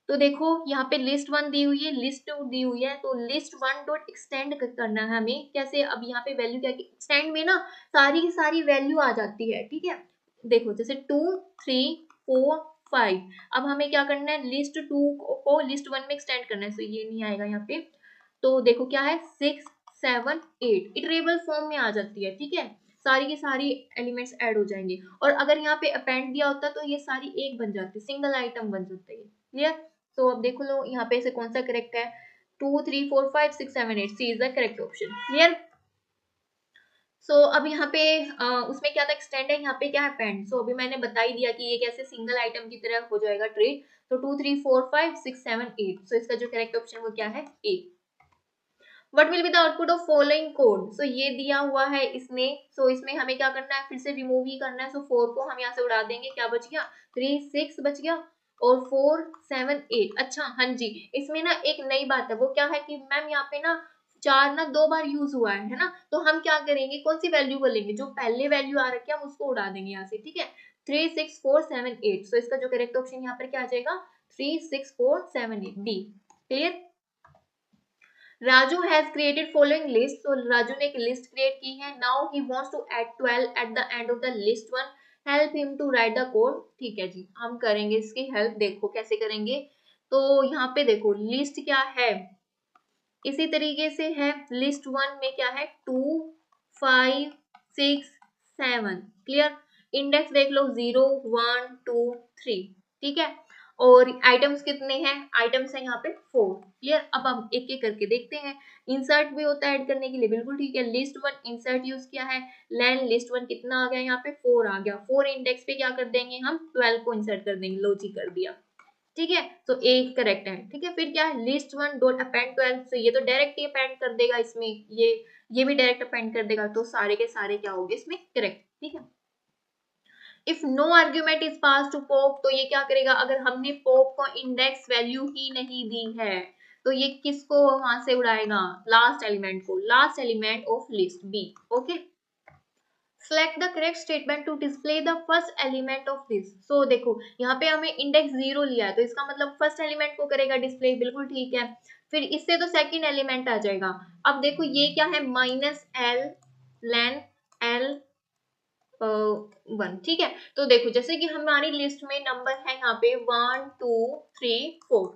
तो देखो यहाँ पे लिस्ट 1 दी हुई है, लिस्ट 2 दी हुई है, तो लिस्ट 1 डॉट एक्सटेंड करना है हमें, कैसे, अब यहाँ पे वैल्यू क्या, एक्सटेंड में ना सारी की सारी वैल्यू आ जाती है, ठीक है। देखो जैसे 2 3 4 5, अब हमें क्या करना है, लिस्ट 2 को लिस्ट 1 में एक्सटेंड करना है, तो ये नहीं आएगा यहाँ पे। तो देखो क्या है, 6 7 8 इटरेबल फॉर्म में आ जाती है, ठीक है। सारी की सारी एलिमेंट्स ऐड हो जाएंगे, और अगर यहाँ पे अपेंड दिया होता तो ये सारी एक बन जाती, सिंगल आइटम बन जाता है, क्लियर। तो अब देखो लो यहाँ पे से कौन सा करेक्ट है, 2 3 4 5 6 7 8, C is the correct option, clear. So अब यहाँ पे उसमें क्या था, एक्सटेंड है, यहाँ पे क्या है, पेंड। सो अभी मैंने बता ही दिया कि ये कैसे सिंगल आइटम की तरह हो जाएगा ट्रीट। तो 2 3 4 5 6 7 8, सो इसका जो करेक्ट ऑप्शन वो क्या है, A. What will be the output of following code, so ये दिया हुआ है इसमें, सो इसमें हमें क्या करना है, फिर से रिमूव ही करना है। सो 4 को हम यहाँ से उड़ा देंगे, क्या बच गया, 3 6 बच गया, और 4 7 8। अच्छा हाँ जी, इसमें ना एक नई बात है, वो क्या है कि मैम यहाँ पे ना 4 ना 2 बार यूज हुआ है ना, तो हम क्या करेंगे, कौन सी वैल्यू को लेंगे, जो पहले वैल्यू आ रखी है हम उसको उड़ा देंगे यहाँ से, ठीक है। 3 6 4 7 8, सो इसका जो करेक्ट ऑप्शन यहाँ पर क्या आ जाएगा, 3 6 4 7 8, D, clear. Raju has created following list, तो राजू ने एक लिस्ट क्रिएट की है, now he wants to add 12 at the end of the list 1, help him to write the code, ठीक है जी, हम करेंगे इसकी हेल्प, देखो कैसे करेंगे। तो यहाँ पे देखो लिस्ट क्या है, इसी तरीके से है, लिस्ट 1 में क्या है, 2 5 6 7, क्लियर। इंडेक्स देख लो 0 1 2 3, ठीक है। और आइटम्स कितने हैं, आइटम्स है यहाँ पे 4, क्लियर। अब हम एक एक करके देखते हैं। इंसर्ट भी होता है ऐड करने के लिए, बिल्कुल ठीक है, लिस्ट 1 इंसर्ट यूज किया है, लेन लिस्ट 1 कितना आ गया यहाँ पे, 4 आ गया, 4 इंडेक्स पे क्या कर देंगे हम, 12 को इंसर्ट कर देंगे, लॉजिक कर दिया, ठीक है। तो ए करेक्ट है, ठीक है। फिर क्या है, लिस्ट 1 डॉट अपेंड 12, तो ये तो डायरेक्ट ही अपेंड कर देगा इसमें, ये भी डायरेक्ट अपेंड कर देगा, तो सारे के सारे क्या होंगे इसमें करेक्ट, ठीक है। If no argument is pass to pop, तो ये क्या करेगा, अगर हमने पोप को इंडेक्स वैल्यू ही नहीं दी है तो ये किसको वहां से उड़ाएगा, लास्ट एलिमेंट को, last element of list B, okay. Select the correct statement to display the first element of this. So देखो यहाँ पे हमें इंडेक्स 0 लिया है, तो इसका मतलब फर्स्ट एलिमेंट को करेगा डिस्प्ले, बिल्कुल ठीक है। फिर इससे तो सेकंड एलिमेंट आ जाएगा। अब देखो ये क्या है, -l लेन l 1, ठीक है। तो देखो जैसे कि हमारी लिस्ट में नंबर है यहाँ पे 1 2 3 4,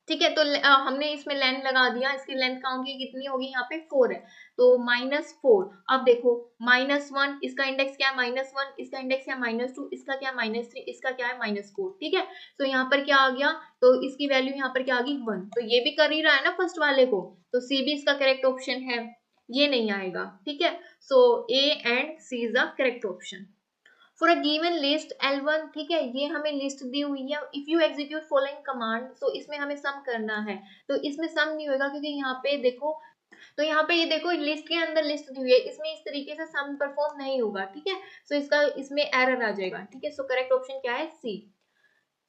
ठीक है। तो हमने इसमें लेंथ लगा दिया, इसकी लेंथ काउंट की कितनी होगी, यहाँ पे 4 है, तो -4। अब देखो -1, इसका इंडेक्स क्या है, -1, इसका इंडेक्स क्या है, -2, इसका क्या है, -3, इसका क्या है, -4, ठीक है। तो यहाँ पर क्या आ गया, तो इसकी वैल्यू यहाँ पर क्या आ गई, 1, तो ये भी कर ही रहा है ना फर्स्ट वाले को, तो सी भी इसका करेक्ट ऑप्शन है, ये नहीं आएगा, ठीक है। So A and C is the correct option. For a given list L1, ठीक है, ये हमें लिस्ट दी हुई है, if you execute following command, तो इसमें हमें सम करना है, तो इसमें सम नहीं होगा क्योंकि यहाँ पे देखो, तो यहाँ पे ये देखो लिस्ट के अंदर लिस्ट दी हुई है, इसमें इस तरीके से सम परफॉर्म नहीं होगा, ठीक है। सो इसका इसमें एरर आ जाएगा, ठीक है। सो करेक्ट ऑप्शन क्या है, सी।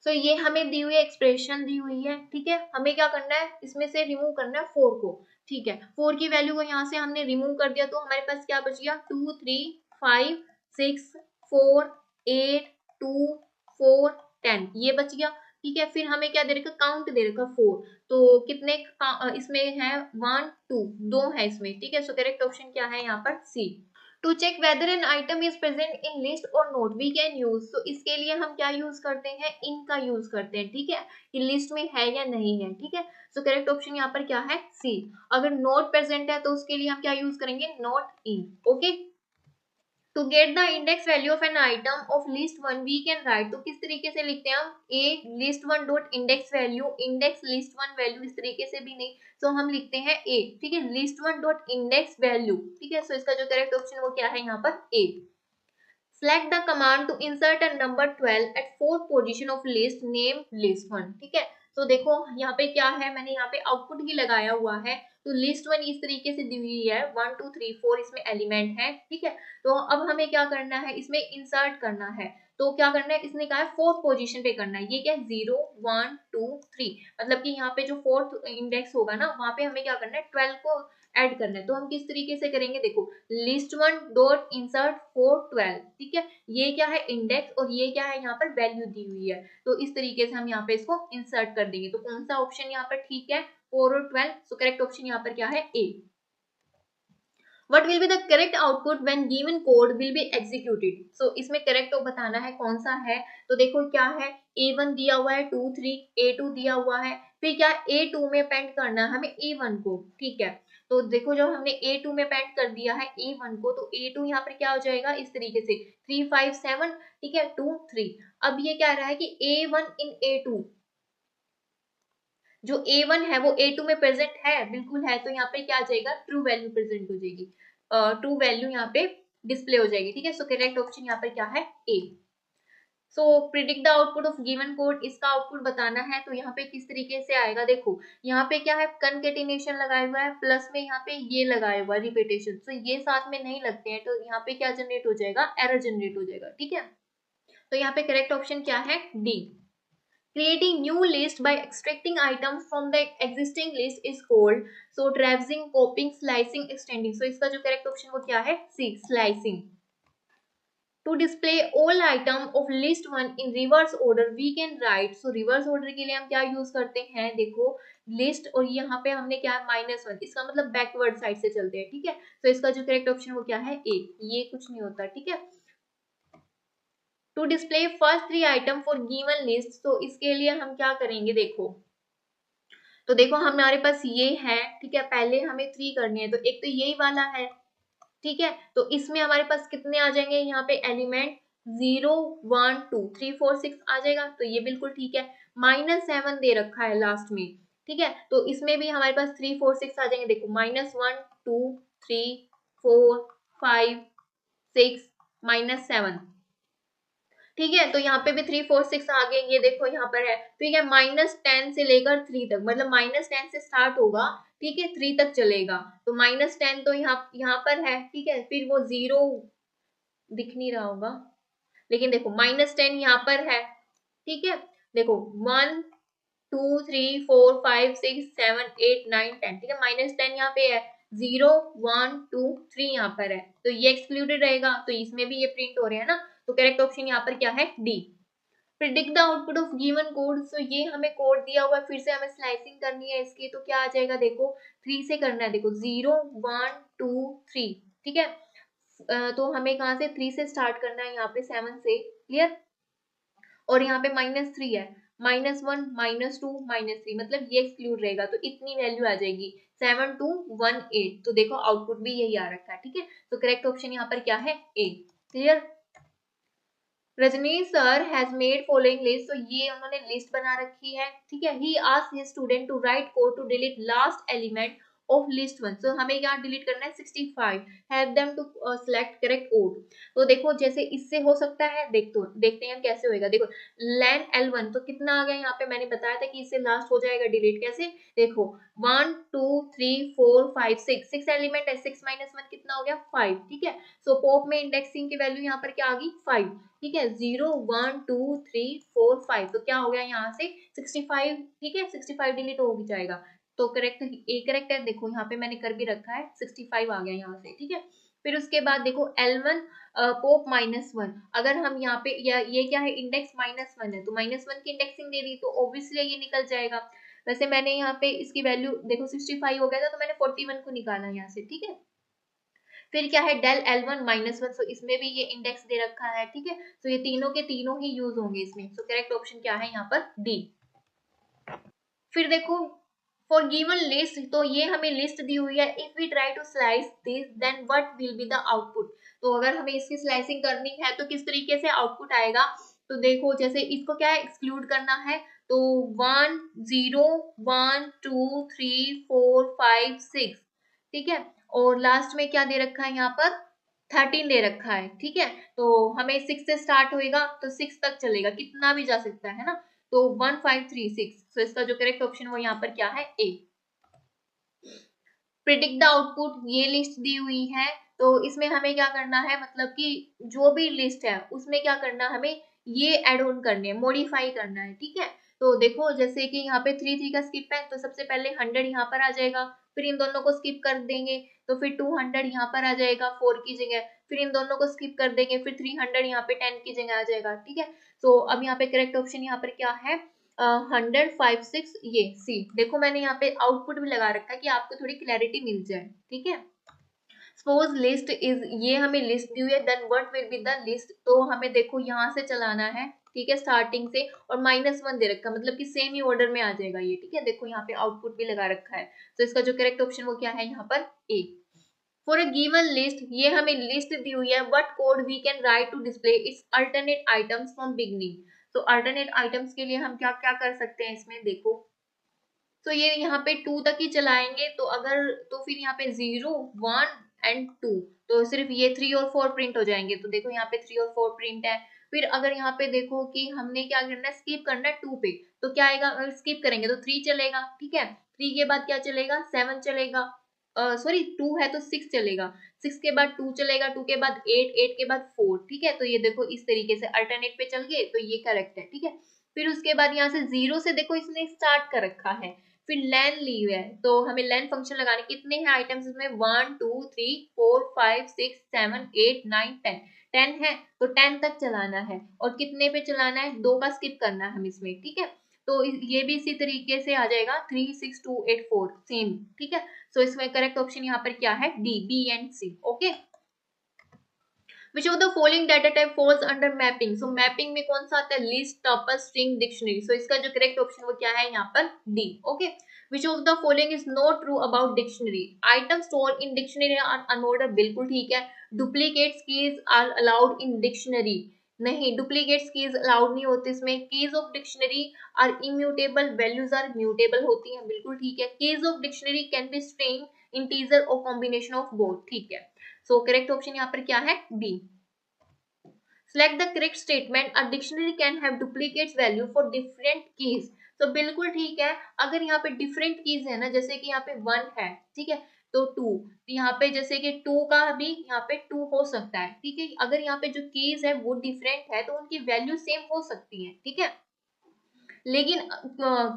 सो ये हमें दी हुई एक्सप्रेशन दी हुई है, ठीक है, हमें क्या करना है, इसमें से रिमूव करना है 4 को, ठीक है। 4 की वैल्यू को यहाँ से हमने रिमूव कर दिया, तो हमारे पास क्या बच गया, 2 3 5 6 4 8 2 4 10, ये बच गया, ठीक है। फिर हमें क्या दे रखा, काउंट दे रखा 4, तो कितने इसमें है, 1 2 2 है इसमें, ठीक है। सो करेक्ट ऑप्शन क्या है यहाँ पर, C. To check whether an item is present in list or not we can use, तो इसके लिए हम क्या यूज करते हैं, इन का यूज करते हैं, ठीक है, कि लिस्ट में है या नहीं है, ठीक है। सो करेक्ट ऑप्शन यहाँ पर क्या है, सी। अगर नोट प्रेजेंट है तो उसके लिए हम क्या यूज करेंगे, not in, okay. To get the index value of an item of list one we can write, तो किस तरीके से लिखते हैं हम, A list one dot index value, index list one value, इस तरीके से भी नहीं, तो हम लिखते हैं ए, ठीक है, list one dot index value, ठीक है। सो इसका जो करेक्ट ऑप्शन वो क्या है यहाँ पर, ए। Select the command to insert a number 12 at fourth position of list name list one, ठीक है। तो देखो यहाँ पे क्या है, मैंने यहाँ पे आउटपुट ही लगाया हुआ है, तो लिस्ट वन इस तरीके से दी हुई है, 1 2 3 4 इसमें एलिमेंट है, ठीक है। तो अब हमें क्या करना है, इसमें इंसर्ट करना है, तो क्या करना है, इसने कहा है फोर्थ पोजीशन पे करना है, ये क्या है 0 1 2 3, मतलब कि यहाँ पे जो फोर्थ इंडेक्स होगा ना, वहां पे हमें क्या करना है, 12 को ऐड करना है। तो हम किस तरीके से करेंगे, देखो लिस्ट वन डॉट इंसर्ट 412, ठीक है, ये क्या है इंडेक्स और ये क्या है यहाँ पर वैल्यू दी हुई है, तो इस तरीके से हम यहाँ पे इसको इंसर्ट कर देंगे। तो कौन सा ऑप्शन यहाँ पर ठीक है, 4 और 12, सो करेक्ट ऑप्शन यहाँ पर क्या है, ए। What will be the correct output when given code will be executed? So इसमें करेक्ट बताना है कौन सा है, तो देखो क्या है, A1 दिया हुआ है 2 3, A2 दिया हुआ है, फिर क्या A2 में पेंट करना है हमें A1 को, ठीक है। तो देखो जब हमने A2 में पेंट कर दिया है A1 को, तो A2 यहाँ पर क्या हो जाएगा, इस तरीके से 3 5 7, ठीक है, 2 3। अब ये क्या रहा है कि A1 इन A2, जो A1 है वो A2 में प्रेजेंट है, बिल्कुल है, तो यहाँ पे क्या आ जाएगा, ट्रू वैल्यू प्रेजेंट हो जाएगी, ट्रू वैल्यू यहाँ पे डिस्प्ले हो जाएगी, ठीक है। सो करेक्ट ऑप्शन यहाँ पर क्या है, A. So predict the output of given code, इसका आउटपुट बताना है, तो यहाँ पे किस तरीके से आएगा, देखो यहाँ पे क्या है, कनकेटिनेशन लगाया हुआ है, प्लस में यहाँ पे ये लगाया हुआ है रिपीटेशन, तो ये साथ में नहीं लगते हैं, तो यहाँ पे क्या जनरेट हो जाएगा, एरर जनरेट हो जाएगा, ठीक है। तो यहाँ पे करेक्ट ऑप्शन क्या है, D. Creating new list by extracting items from the existing list is called so traversing, copying, slicing, extending. So इसका जो correct option वो क्या है, C slicing. To display all item of list one in reverse order we can write. So reverse order के लिए हम क्या use करते हैं, देखो list और यहाँ पे हमने क्या -1, इसका मतलब बैकवर्ड साइड से चलते हैं, ठीक है। तो इसका जो correct option वो क्या है, A, ये कुछ नहीं होता, ठीक है। To display first 3 item for given list, तो इसके लिए हम क्या करेंगे, देखो तो देखो हमारे पास ये है, ठीक है, पहले हमें 3 करनी है, तो एक तो यही वाला है, ठीक है, तो इसमें हमारे पास कितने आ जाएंगे, यहाँ पे एलिमेंट 0 1 2 3 4 6 आ जाएगा, तो ये बिल्कुल ठीक है। -7 दे रखा है लास्ट में, ठीक है, तो इसमें भी हमारे पास 3 4 6 आ जाएंगे, देखो -1 2 3 4 5 6 -7, ठीक है। तो यहाँ पे भी 3 4 6 आ गए, ये देखो यहाँ पर है, ठीक है, -10 से लेकर 3 तक, मतलब -10 से स्टार्ट होगा, ठीक है, 3 तक चलेगा, तो -10 तो यहाँ पर है, ठीक है, फिर वो 0 दिख नहीं रहा होगा, लेकिन देखो -10 यहाँ पर है, ठीक है, देखो 1 2 3 4 5 6 7 8 9 10, ठीक है, -10 यहाँ पे है, 0 1 2 3 यहाँ पर है, तो ये एक्सक्लूडेड रहेगा, तो इसमें भी ये प्रिंट हो रहे हैं ना, तो करेक्ट ऑप्शन यहाँ पर क्या है, D. Predict the output of given code, so ये हमें कोड दिया हुआ है, फिर से हमें स्लाइसिंग करनी है इसकी, तो क्या आ जाएगा, देखो 3 से करना है, देखो 0 1 2 3, ठीक है। तो हमें कहाँ से 3 से स्टार्ट करना है, यहाँ पे 7 से, क्लियर, और यहाँ पे -3 है, -1 -2 -3, मतलब ये एक्सक्लूड रहेगा, तो इतनी वैल्यू आ जाएगी 7 2 1 8, तो देखो आउटपुट भी यही आ रखा है, ठीक है। तो करेक्ट ऑप्शन यहाँ पर क्या है, A, clear. Rajneesh sir has made following list, तो ये उन्होंने लिस्ट बना रखी है, ठीक है। He asked his student to write code to delete last element of list one, so हमें यहाँ डिलीट करना है 65, help them to select correct code. तो देखो जैसे इससे हो सकता है, देखते हैं कैसे होएगा, देखो लैन L1 तो कितना आ गया, यहाँ पे मैंने बताया था कि इससे लास्ट हो जाएगा डिलीट, कैसे, देखो 1 2 3 4 5 6 एलिमेंट है, 6 -1 कितना हो गया, 5, ठीक है। सो पॉप में इंडेक्सिंग की वैल्यू यहाँ पर क्या आ गई, 5, ठीक है, 0 1 2 3 4 5, तो क्या हो गया यहाँ से 65, ठीक है, 65 डिलीट हो जाएगा, तो करेक्ट ए करेक्ट है, देखो यहाँ पे मैंने कर भी रखा है, 65 आ गया यहाँ से, ठीक है। फिर उसके बाद देखो L1 पोप -1, अगर हम यहाँ पे ये क्या है, इंडेक्स -1 है, तो -1 की इंडेक्सिंग दे दी, तो ऑब्वियसली ये निकल जाएगा। वैसे मैंने यहाँ पे इसकी वैल्यू देखो 65 हो गया था, तो मैंने 41 को निकाला यहाँ से, ठीक है। फिर क्या है del L1 -1, सो इसमें भी ये इंडेक्स दे रखा है, ठीक है। तो ये तीनों के तीनों ही यूज होंगे इसमें, सो करेक्ट ऑप्शन क्या है यहाँ पर डी। फिर देखो फॉर गिवन लिस्ट, तो ये हमें लिस्ट दी हुई है, if we try to slice this then what will be the output. तो अगर हमें इसकी स्लाइसिंग करनी है तो किस तरीके से आउटपुट आएगा। तो देखो जैसे इसको क्या है एक्सक्लूड करना है, तो 1 0 1 2 3 4 5 6, ठीक है। और लास्ट में क्या दे रखा है यहाँ पर 13 दे रखा है, ठीक है। तो हमें 6 से स्टार्ट होएगा तो 6 तक चलेगा, कितना भी जा सकता है ना। तो 1536, तो इसका जो करेक्ट ऑप्शन वो यहाँ पर क्या है ए। प्रिडिक्ट द आउटपुट, ये लिस्ट दी हुई है, तो इसमें हमें क्या करना है, मतलब कि जो भी लिस्ट है उसमें क्या करना है, हमें ये एड ऑन करने हैं, मॉडिफाई करना है, ठीक है। तो देखो जैसे कि यहाँ पे 3 3 का स्किप है, तो सबसे पहले 100 यहाँ पर आ जाएगा, फिर इन दोनों को स्किप कर देंगे तो फिर 200 यहाँ पर आ जाएगा 4 की जगह, फिर इन दोनों को स्किप कर देंगे, फिर 300 यहाँ पे 10 की जगह आ जाएगा, ठीक है। तो अब यहाँ पे करेक्ट ऑप्शन यहाँ पर क्या है 100 5 6, ये सी। देखो मैंने यहाँ पे आउटपुट भी लगा रखा है कि आपको थोड़ी क्लैरिटी मिल जाए, ठीक है। सपोज लिस्ट इज, ये हमें लिस्ट दी हुई है, then what will be the list, तो हमें देखो यहाँ से चलाना है, ठीक है, स्टार्टिंग से, और -1 दे रखा है, मतलब कि सेम ही ऑर्डर में आ जाएगा ये, ठीक है। देखो यहाँ पे आउटपुट भी लगा रखा है, तो इसका जो करेक्ट ऑप्शन वो क्या है यहाँ पर A. For a given list, ये हमें लिस्ट दी हुई है, what code we can write to display its alternate items from beginning. तो अल्टरनेट आइटम्स के लिए हम क्या क्या कर सकते हैं इसमें, देखो तो ये यहाँ पे 2 तक ही चलाएंगे, तो अगर तो फिर यहाँ पे 0 1 एंड 2, तो सिर्फ ये 3 और 4 प्रिंट हो जाएंगे, तो देखो यहाँ पे 3 और 4 प्रिंट है। फिर अगर यहाँ पे देखो कि हमने क्या करना है, स्किप करना है 2 पे, तो क्या आएगा, अगर स्किप करेंगे तो 3 चलेगा, ठीक है। 3 के बाद क्या चलेगा 7 चलेगा, सॉरी 2 है तो 6 चलेगा, 6 के बाद 2 चलेगा, 2 के बाद 8, 8 के बाद 4, ठीक है। तो ये देखो इस तरीके से अल्टरनेट पे चल गए, तो ये करेक्ट है, ठीक है। फिर उसके बाद यहाँ से 0 से देखो इसने स्टार्ट कर रखा है, फिर लेन ली हुई है, तो हमें लेन फंक्शन लगाने, कितने हैं आइटम्स इसमें 1 2 3 4 5 6 7 8 9 10, 10 है तो 10 तक चलाना है, और कितने पे चलाना है 2 का स्किप करना है हम इसमें, ठीक है। तो ये भी इसी तरीके से आ जाएगा 3 6 2 8 4 सेम, ठीक है। सो इसमें करेक्ट ऑप्शन यहाँ पर क्या है D, B and C, okay. Which of the following data type falls under mapping? So mapping में कौन सा आता है, list, tuple, string, dictionary. So इसका जो correct option वो क्या है यहाँ पर D. Okay. Which of the following is not true about dictionary? Items stored in dictionary are unordered. बिल्कुल ठीक है. Duplicate keys are allowed in dictionary. नहीं, डुप्लीकेट्स कीज अलाउड नहीं होती इसमें। Keys of dictionary are immutable, values are mutable होती हैं, बिल्कुल ठीक है। Keys of dictionary can be string, integer और कॉम्बिनेशन ऑफ बोथ, ठीक है। सो करेक्ट ऑप्शन यहाँ पर क्या है B. Select the correct statement. A dictionary can have duplicates value for different keys. तो बिल्कुल ठीक है, अगर यहाँ पे डिफरेंट कीज है ना, जैसे कि यहाँ पे 1 है, ठीक है, तो 2, यहाँ पे जैसे कि 2 का भी यहाँ पे 2 हो सकता है, ठीक है। अगर यहाँ पे जो कीज है वो डिफरेंट है तो उनकी वैल्यू सेम हो सकती है, ठीक है। लेकिन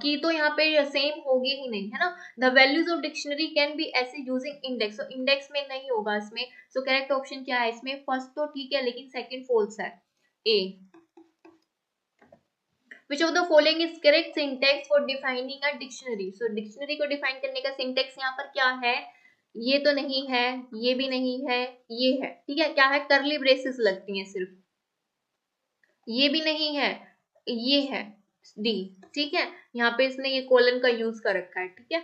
की तो यहाँ पे सेम होगी ही नहीं, है ना। The values of dictionary can B ऐसे यूजिंग इंडेक्स, तो इंडेक्स में नहीं होगा इसमें। सो करेक्ट ऑप्शन क्या है इसमें, फर्स्ट तो ठीक है लेकिन सेकंड फॉल्स है, ए। Which of the following is correct syntax for defining a dictionary? So dictionary को डिफाइन करने का सिंटेक्स यहाँ पर क्या है, ये तो नहीं है, ये भी नहीं है, ये है, ठीक है। क्या है, करली ब्रेसेस लगती हैं सिर्फ, ये भी नहीं है, ये है डी, ठीक है। यहाँ पे इसने ये कोलन का यूज कर रखा है, ठीक है।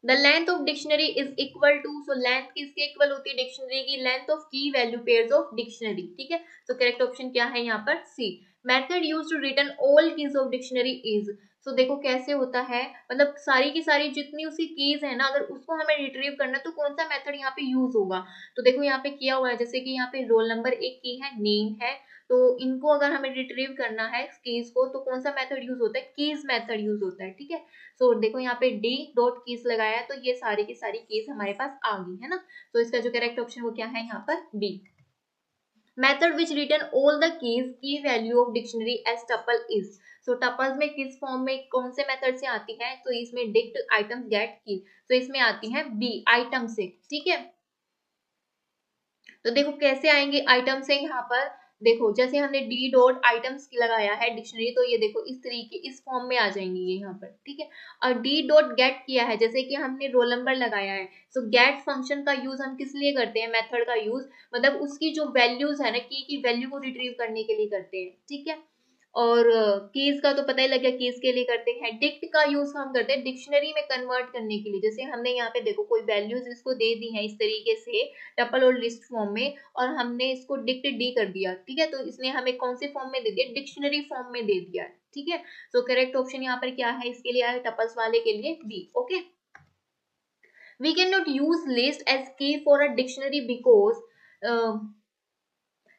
The length of dictionary is equal to, so length किसके इक्वल होती है डिक्शनरी की, length of key value pairs of dictionary, ठीक है। तो करेक्ट ऑप्शन क्या है यहाँ पर C. Method use to return all keys of dictionary is, so देखो कैसे होता है, मतलब सारी की सारी जितनी उसकी कीज है ना, अगर उसको हमें रिट्रीव करना है तो कौन सा मेथड यहाँ पे यूज होगा। तो देखो यहाँ पे किया हुआ है, जैसे कि यहाँ पे रोल नंबर एक की है, नेम है, तो इनको अगर हमें रिट्रीव करना है कीज को तो कौन सा मेथड यूज होता है, कीज मेथड यूज होता है, ठीक है। सो देखो यहाँ पे डी डॉट कीज लगाया है, तो ये सारी की सारी कीज हमारे पास आ गई है ना। तो इसका जो करेक्ट ऑप्शन वो क्या है यहाँ पर B. Method which return all the keys key value of dictionary as tuple is, so tuples में किस फॉर्म में कौन से मेथड से आती है, तो इसमें डिक्ट आइटम गेट की, तो इसमें आती है बी आइटम से, ठीक है। तो देखो कैसे आएंगे आइटम से, यहाँ पर देखो जैसे हमने डी डॉट आइटम्स की लगाया है डिक्शनरी, तो ये देखो इस तरीके इस फॉर्म में आ जाएंगी ये यहाँ पर, ठीक है। और डी डॉट गेट किया है, जैसे कि हमने रोल नंबर लगाया है, सो गेट फंक्शन का यूज हम किस लिए करते हैं, मेथड का यूज मतलब उसकी जो वैल्यूज है ना की वैल्यू को रिट्रीव करने के लिए करते हैं, ठीक है। और कीज का तो पता ही लग गया, कीज के लिए करते हैं। डिक्ट का यूज हम करते हैं डिक्शनरी में कन्वर्ट करने के लिए, जैसे हमने यहाँ पे देखो कोई वैल्यूज इसको दे दी है इस तरीके से टपल और लिस्ट फॉर्म में, और हमने इसको डिक्ट डी कर दिया, ठीक है। तो इसने हमें कौन से फॉर्म में दे दिया, डिक्शनरी फॉर्म में दे दिया, ठीक है। तो करेक्ट ऑप्शन यहाँ पर क्या है इसके लिए, टपल्स वाले के लिए B. Okay, we can not use list as key for a dictionary because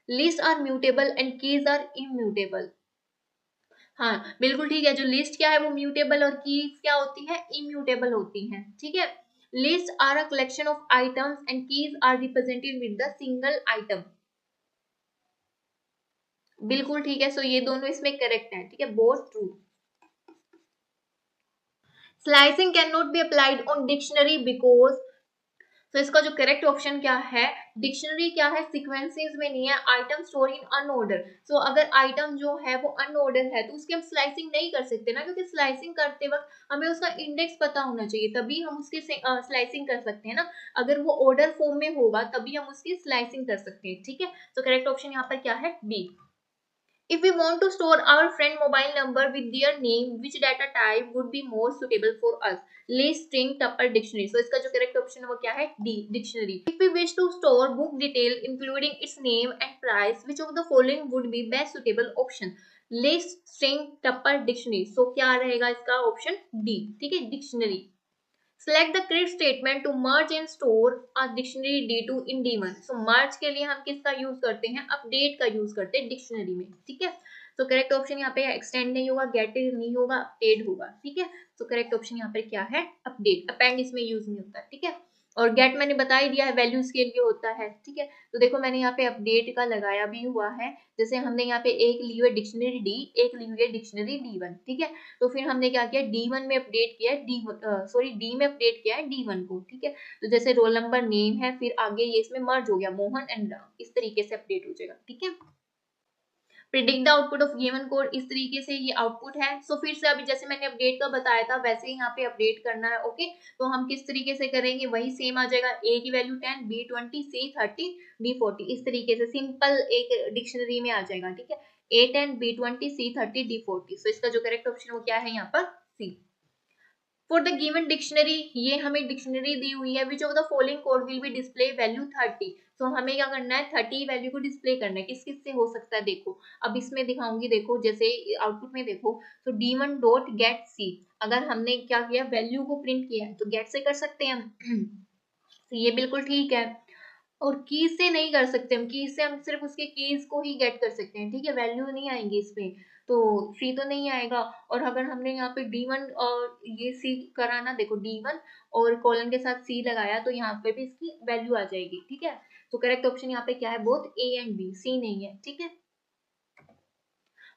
list are mutable and keys are immutable. हाँ बिल्कुल ठीक है, जो लिस्ट क्या है वो म्यूटेबल और कीज क्या होती है, इम्यूटेबल होती हैं, ठीक है। List are a collection of items and keys are represented with the single item. बिल्कुल ठीक है, सो ये दोनों इसमें करेक्ट है, ठीक है, both true. Slicing can not be applied on dictionary because, तो इसका जो करेक्ट ऑप्शन क्या है, डिक्शनरी क्या है सीक्वेंसेस में नहीं है, आइटम स्टोर इन अनऑर्डर। सो अगर आइटम जो है वो अनऑर्डर है तो उसकी हम स्लाइसिंग नहीं कर सकते ना, क्योंकि स्लाइसिंग करते वक्त हमें उसका इंडेक्स पता होना चाहिए, तभी हम उसकी स्लाइसिंग कर सकते हैं ना। अगर वो ऑर्डर फॉर्म में होगा तभी हम उसकी स्लाइसिंग कर सकते हैं, ठीक है। तो करेक्ट ऑप्शन यहाँ पर क्या है, B. If we want to store our friend mobile number with their name, which data type would be more suitable for us? List, string, tuple, dictionary. So इसका जो correct option है वो क्या है, D, dictionary. If we wish to store book detail including its name and price, which of the following would be best suitable option? List, string, tuple, dictionary. So क्या रहेगा इसका option D, ठीक है, dictionary. Select the correct statement to merge and store a dictionary D2 in D1. So merge के लिए हम किसका use करते हैं, अपडेट का यूज करते हैं डिक्शनरी में, ठीक है। तो करेक्ट ऑप्शन यहाँ पे एक्सटेंड नहीं होगा, गेट नहीं होगा, अपडेट होगा, ठीक है। तो करेक्ट ऑप्शन यहाँ पे क्या है, अपडेट। अपेंड इसमें यूज नहीं होता, ठीक है। और गेट मैंने बता ही दिया है वैल्यूज के लिए होता है, ठीक है। तो देखो मैंने यहाँ पे अपडेट का लगाया भी हुआ है, जैसे हमने यहाँ पे एक ली हुई डिक्शनरी डी, एक ली हुई है डिक्शनरी D1, ठीक है। तो फिर हमने क्या किया, D1 में अपडेट किया डी में अपडेट किया है D1 को, ठीक है। तो जैसे रोल नंबर नेम है, फिर आगे ये इसमें मर्ज हो गया मोहन एंड राम, इस तरीके से अपडेट हो जाएगा, ठीक है। Predict the output of given code, इस तरीके से ये आउटपुट है। सो फिर से अभी जैसे मैंने अपडेट का बताया था वैसे ही यहाँ पे अपडेट करना है, ओके। तो हम किस तरीके से करेंगे, वही सेम आ जाएगा, ए की वैल्यू 10, बी 20, सी 30, डी 40, इस तरीके से सिंपल एक डिक्शनरी में आ जाएगा, ठीक है। ए 10, बी 20, सी 30, डी 40। सो इसका जो करेक्ट ऑप्शन वो क्या है यहाँ पर, सी। फॉर द गिवन डिक्शनरी, ये हमें डिक्शनरी दी हुई है, which of the following code will be display value 30। तो हमें क्या करना है, 30 वैल्यू को डिस्प्ले करना है, किस किस से हो सकता है देखो, अब इसमें दिखाऊंगी, देखो जैसे आउटपुट में देखो, तो D1 डॉट गेट सी, अगर हमने क्या किया वैल्यू को प्रिंट किया है तो गेट से कर सकते हैं हम तो ये बिल्कुल ठीक है। और कीज से नहीं कर सकते हम, कीज से हम सिर्फ उसके कीज को ही गेट कर सकते हैं, ठीक है, वैल्यू नहीं आएंगी इसमें, तो सी तो नहीं आएगा। और अगर हमने यहाँ पे D1 और ये सी कराना, देखो D1 और कॉलन के साथ सी लगाया तो यहाँ पे भी इसकी वैल्यू आ जाएगी, ठीक है। तो करेक्ट ऑप्शन यहाँ पे क्या है, बोथ ए एंड बी, सी नहीं है, ठीक है।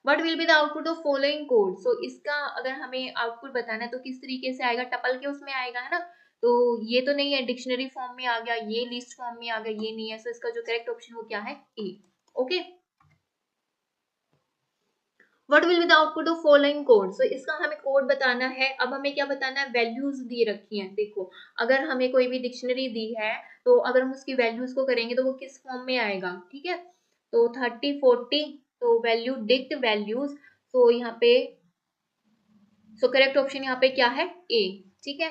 What will be the output of following code? So इसका अगर हमें आउटपुट बताना है तो किस तरीके से आएगा, टपल के उसमें आएगा, है ना। तो ये तो नहीं है, डिक्शनरी फॉर्म में आ गया, ये लिस्ट फॉर्म में आ गया, ये नहीं है। सो इसका जो करेक्ट ऑप्शन वो क्या है, A, okay. What will be the output of following code? So इसका हमें कोड बताना है। अब हमें क्या बताना है, वैल्यूज दी रखी हैं, देखो अगर हमें कोई भी डिक्शनरी दी है तो अगर हम उसकी वैल्यूज को करेंगे तो वो किस फॉर्म में आएगा, ठीक है। तो 30, 40, तो वैल्यू डिक्ट वैल्यूज, तो यहाँ पे सो करेक्ट ऑप्शन यहाँ पे क्या है, ए, ठीक है।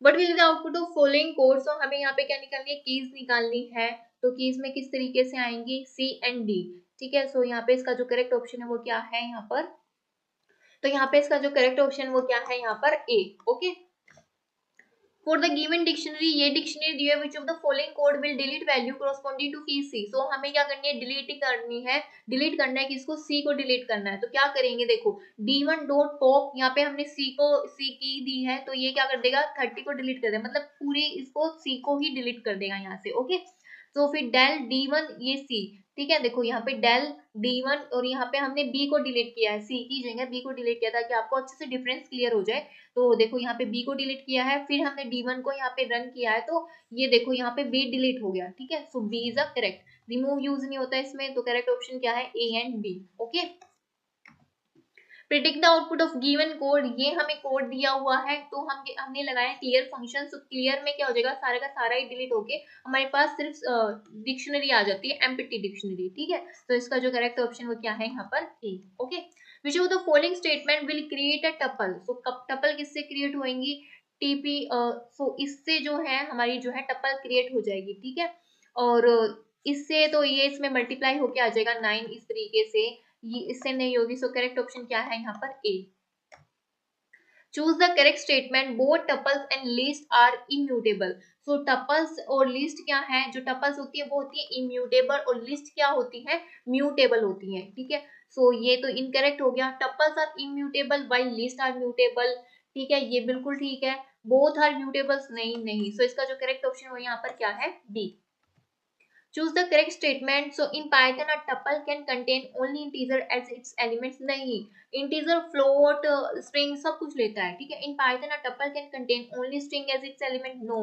What will the output of following code? So हमें यहाँ पे क्या निकालनी है, कीज निकालनी है। तो कीज में किस तरीके से आएंगी, सी एंड डी, ठीक है। सो यहाँ पे इसका जो करेक्ट ऑप्शन है वो क्या है यहाँ पर, तो यहाँ पे इसका जो करेक्ट ऑप्शन वो क्या है यहाँ पर, A, okay. For the given dictionary, ये डिक्शनरी दी है, which of the following code will delete value corresponding to key C. सो हमें क्या करनी है, डिलीट ही करनी है, डिलीट करना है किसको, सी को डिलीट करना है। तो क्या करेंगे, देखो D1 डॉट टॉप, यहाँ पे हमने सी को सी की दी है तो ये क्या कर देगा, 30 को डिलीट कर देगा, मतलब पूरी इसको सी को ही डिलीट कर देगा यहाँ से, ओके। तो फिर डेल D1 ये C, ठीक है। देखो यहाँ पे डेल D1 और यहाँ पे हमने B को डिलीट किया है, C की जगह B को डिलीट किया ताकि आपको अच्छे से डिफरेंस क्लियर हो जाए। तो देखो यहाँ पे B को डिलीट किया है, फिर हमने D1 को यहाँ पे रन किया है, तो ये देखो यहाँ पे B डिलीट हो गया, ठीक है। सो B is a correct, remove use नहीं होता इसमें, तो करेक्ट ऑप्शन क्या है, A and B। Okay, predict the output of given code, ये हमें कोड दिया हुआ है, तो हमने लगाया क्लियर फंक्शन। तो क्लियर में क्या हो जाएगा, सारे का सारा ही डिलीट होके हमारे पास सिर्फ डिक्शनरी आ जाती है, एम्प्टी डिक्शनरी, ठीक है। तो इसका जो करेक्ट ऑप्शन वो क्या है यहाँ पर, A. Okay, which of the following statement will create a tuple, so tuple किससे क्रिएट होएंगी, टीपी, सो इससे जो है हमारी जो है टपल क्रिएट हो जाएगी, ठीक है। और इससे तो ये इसमें मल्टीप्लाई होके आ जाएगा 9 इस तरीके से, ये इससे नहीं होगी। सो करेक्ट ऑप्शन क्या है यहाँ पर, A. Choose the correct statement, both tuples and list are immutable. So tuples और लिस्ट क्या है, जो टपल्स होती है वो होती है इम्यूटेबल और लिस्ट क्या होती है, म्यूटेबल होती है, ठीक है। सो ये तो इनकरेक्ट हो गया, tuples are immutable while list are mutable, ठीक है, ये बिल्कुल ठीक है। बोथ आर म्यूटेबल्स, नहीं। सो इसका जो करेक्ट ऑप्शन है यहाँ पर क्या है, B. Choose the correct statement. So in Python, a tuple can contain only integer as its elements. नहीं, integer, float, string सब कुछ लेता है, ठीक है। In Python, a tuple can contain only string as its element. No.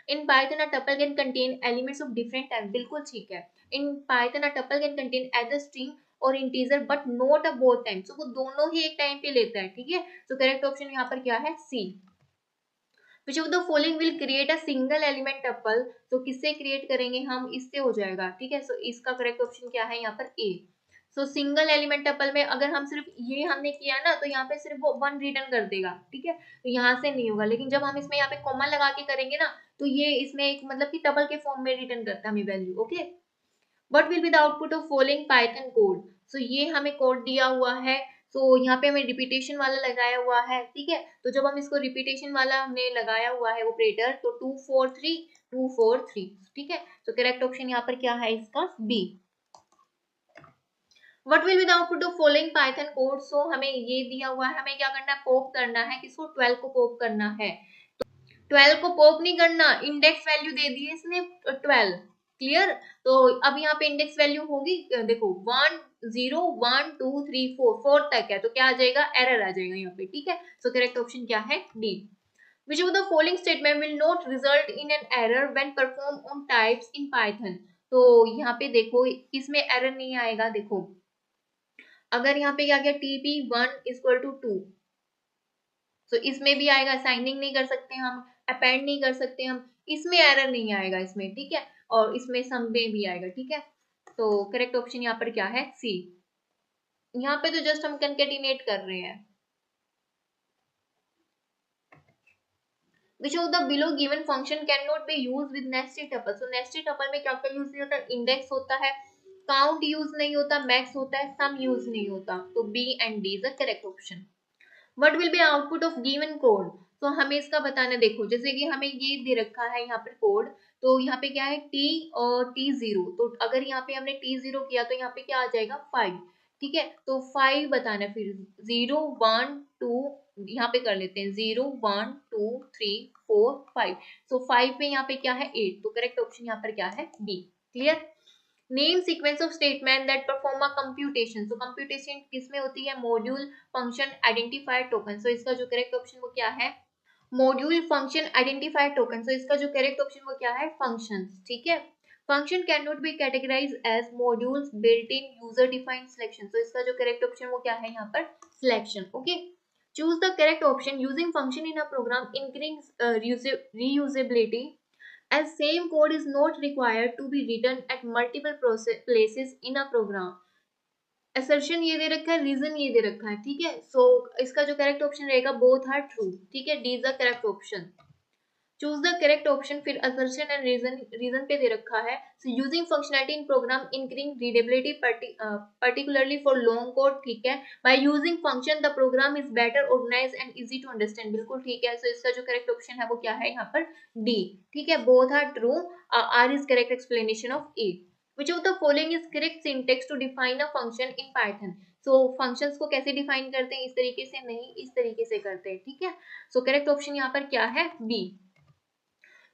In Python, a tuple can contain elements of different type. बिल्कुल ठीक है। In Python, a tuple can contain either string और integer, but not at both times. So वो दोनों ही एक time पे लेता है, ठीक है। So correct option यहाँ पर क्या है, C. Which of the following will create a single element tuple? तो किससे क्रिएट करेंगे हम, इससे हो जाएगा, ठीक है। सो इसका करेक्ट ऑप्शन क्या है यहाँ पर, ए। सो सिंगल एलिमेंट टपल में अगर हम सिर्फ ये हमने किया ना, तो यहाँ पे सिर्फ वो 1 रिटर्न कर देगा, ठीक है। तो यहाँ से नहीं होगा, लेकिन जब हम इसमें यहाँ पे कॉमा लगा के करेंगे ना, तो ये इसमें एक मतलब कि टपल के फॉर्म में रिटर्न करता है हमें value. Okay, what will be the output of following Python code. So ये हमें कोड दिया हुआ है, तो यहाँ पे हमें रिपीटेशन वाला लगाया हुआ है, ठीक है। तो जब हम इसको रिपीटेशन वाला हमने लगाया हुआ है ऑपरेटर, तो 243, ठीक है। तो करेक्ट ऑप्शन यहाँ पर क्या है इसका, B. What will be the output of following Python code. So हमें ये दिया हुआ है, हमें क्या करना है, पॉप करना है, किसको, 12 को पॉप करना है। 12 को पॉप नहीं करना, इंडेक्स वैल्यू दे दी है इसने 12, क्लियर। तो अब यहाँ पे इंडेक्स वैल्यू होगी, देखो 1 0 1 2 3 4 तक है, तो क्या आ जाएगा, एरर आ जाएगा यहाँ पे, ठीक है। सो करेक्ट ऑप्शन क्या है, D. Which of the following statement will not result in an error when performed on types in Python? तो यहाँ पे देखो इसमें एरर नहीं आएगा। देखो अगर यहाँ पे क्या गया, TP1 इक्वल टू 2, तो इसमें भी आएगा, साइनिंग नहीं कर सकते हम, अपेंड नहीं कर सकते हम, इसमें एरर नहीं आएगा इसमें, ठीक है। और इसमें सम में भी आएगा, ठीक है। तो करेक्ट ऑप्शन यहाँ पर क्या है, सी। यहाँ पे तो जस्ट हम कंकेटिनेट कर रहे हैं। Which of the below given function cannot be used with nested tuple? So nested tuple में क्या क्या यूज नहीं होता, इंडेक्स होता है, काउंट यूज नहीं होता, मैक्स होता है, सम यूज नहीं होता। तो B and D is the correct option. What will be output of given code. तो हमें इसका बताना, देखो जैसे कि हमें ये दे रखा है यहाँ पर कोड, तो यहाँ पे क्या है, t और t0, तो अगर यहाँ पे हमने t0 किया तो यहाँ पे क्या आ जाएगा, 5, ठीक है। तो 5 बताना, फिर 0 1 2, यहाँ पे कर लेते हैं 0 1 2 3 4 5, सो 5 पे यहाँ पे क्या है, 8, तो करेक्ट ऑप्शन यहाँ पर क्या है, B. Clear. Name sequence of statement that perform a computation. So computation किसमें होती है, module function identifier token. So इसका जो करेक्ट ऑप्शन वो क्या है, module function identifier token. So इसका जो करेक्ट ऑप्शन वो क्या है, फंक्शंस, ठीक है। Function can not be categorize as modules built in user defined selection. So इसका जो करेक्ट ऑप्शन वो क्या है यहाँ पर, selection. Okay, choose the correct option, using function in a program increase reusability as same code is not required to be written at multiple places in a program. Assertion ये दे रखा है, reason ये दे रखा है, ठीक है। सो इसका जो करेक्ट ऑप्शन रहेगा, बोथ आर ट्रू, ठीक है, D is the correct option. Choose the correct option, फिर असर्शन एंड रीजन पे दे रखा है। So using functionality in program increase readability particularly for long code, ठीक है। By using function the program is better organize and easy to understand, बिल्कुल ठीक है। सो इसका जो करेक्ट ऑप्शन है वो क्या है यहाँ पर, डी, ठीक है, both are true, R is correct explanation of A. Which of the following is correct syntax to define a function in Python? So functions को कैसे डिफाइन करते हैं, इस तरीके से नहीं, इस तरीके से करते हैं, ठीक है। सो करेक्ट ऑप्शन यहाँ पर क्या है, B.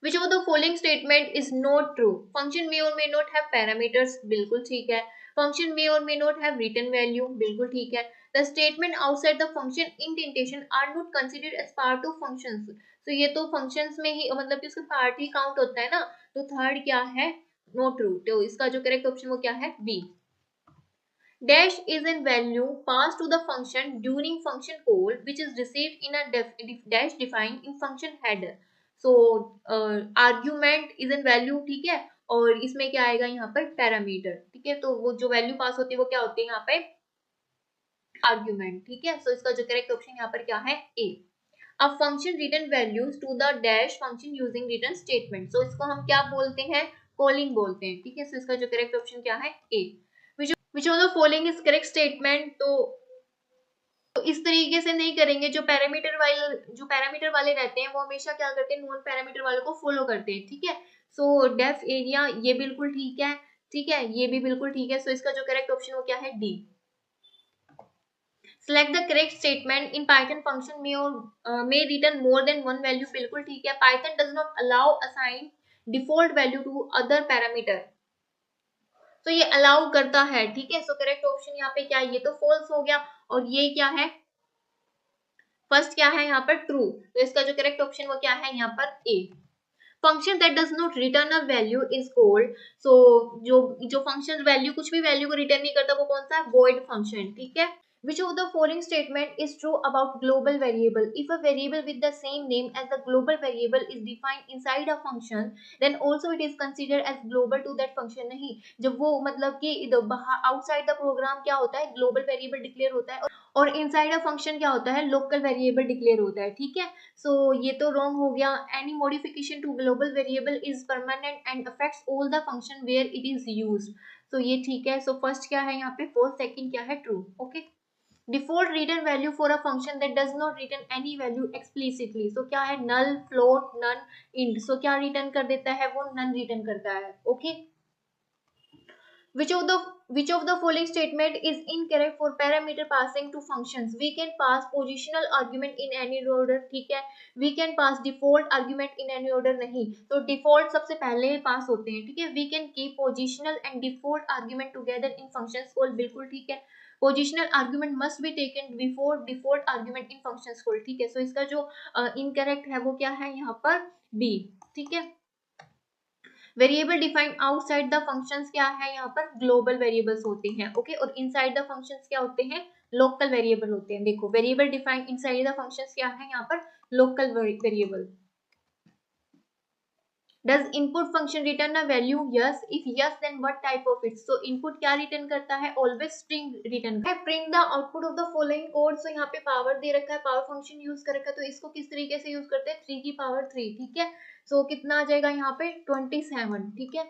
Which of the following statement is not true, function may or may not have parameters, बिल्कुल ठीक है। Function may or may not have return value, बिल्कुल ठीक है। The statement outside the function indentation are not considered as part of functions, तो ये तो functions में ही मतलब कि उसका पार्ट ही काउंट होता है ना, तो थर्ड क्या है, नॉट ट्रू, तो इसका जो करेक्ट ऑप्शन वो क्या है, B. Dash is in value passed to the function during function call which is received in a dash defined in function header. So argument is in value, ठीक है, और इसमें क्या आएगा यहाँ पर पैरामीटर, ठीक है, तो वो जो वैल्यू पास होती है वो क्या होती है यहाँ पे, आर्ग्यूमेंट, ठीक है। सो इसका जो करेक्ट ऑप्शन यहाँ पर क्या है, A. A function return values to the dash function using return statement, so इसको हम क्या बोलते हैं, कॉलिंग बोलते हैं, ठीक है। सो इसका जो करेक्ट ऑप्शन क्या है, A. Which of the following is correct statement, तो इस तरीके से नहीं करेंगे, जो पैरामीटर वाले रहते हैं वो हमेशा क्या करते हैं, नॉन पैरामीटर वालों को फॉलो करते हैं, ठीक है। सो डेफ एरिया ये बिल्कुल ठीक है, ठीक है, ये भी बिल्कुल ठीक है। सो इसका जो करेक्ट ऑप्शन वो क्या है, D. Select the correct statement in Python function may return more than one value, बिल्कुल ठीक है। Python does not allow assign default value to other parameter, तो ये अलाउ करता है, ठीक है। सो करेक्ट ऑप्शन यहाँ पे क्या है, ये तो फॉल्स हो गया, और ये क्या है, फर्स्ट क्या है यहाँ पर, ट्रू, तो इसका जो करेक्ट ऑप्शन वो क्या है यहाँ पर, A. Function that does not return a value is called, so जो फंक्शन वैल्यू कुछ भी वैल्यू को रिटर्न नहीं करता वो कौन सा है, वॉइड फंक्शन, ठीक है। Which of the following statement is true about global variable? If a variable with the same name as the global variable is defined inside a function, then also it is considered as global to that function. नहीं, जब वो मतलब कि outside the programme क्या होता है, global variable declare होता है, और इनसाइड अ फंक्शन क्या होता है, लोकल वेरिएबल डिक्लेयर होता है, ठीक है। सो ये तो रॉन्ग हो गया। Any modification to global variable is permanent and affects all the function where it is used, तो ये ठीक है। सो फर्स्ट क्या है यहाँ पे, फोर्थ, सेकंड क्या है, true, okay. Default return value for a function that does not return any value explicitly, so क्या है, null, float, none, int, so क्या रिटर्न कर देता है, वो नन रिटर्न करता है, okay. Which of the following statement is incorrect for parameter passing to functions? We can pass positional argument in any order, ठीक है। We can pass default argument in any order, नहीं, तो default सबसे पहले पास होते हैं, ठीक है। We can keep positional and default argument together in functions call, बिल्कुल ठीक है। Positional argument must be taken before default argument in functions call, ठीक है। सो इसका जो incorrect है वो क्या है यहाँ पर, B, ठीक है। Variable defined outside the functions क्या है यहाँ पर, ग्लोबल वेरिएबल्स होते हैं, ओके, और इनसाइड द फंक्शंस क्या होते हैं, लोकल वेरिएबल होते हैं। देखो variable defined inside the functions क्या है यहाँ पर, local variable. Does input function return a value? Yes. If yes, then what type of it? So input क्या return करता है, always string return करता है। Print the output of the following code. So यहाँ पे power दे रखा है, power function use कर रखा है, तो इसको किस तरीके से use करते हैं, 3 की power 3, ठीक है। So कितना आ जाएगा यहाँ पे, 27, ठीक है।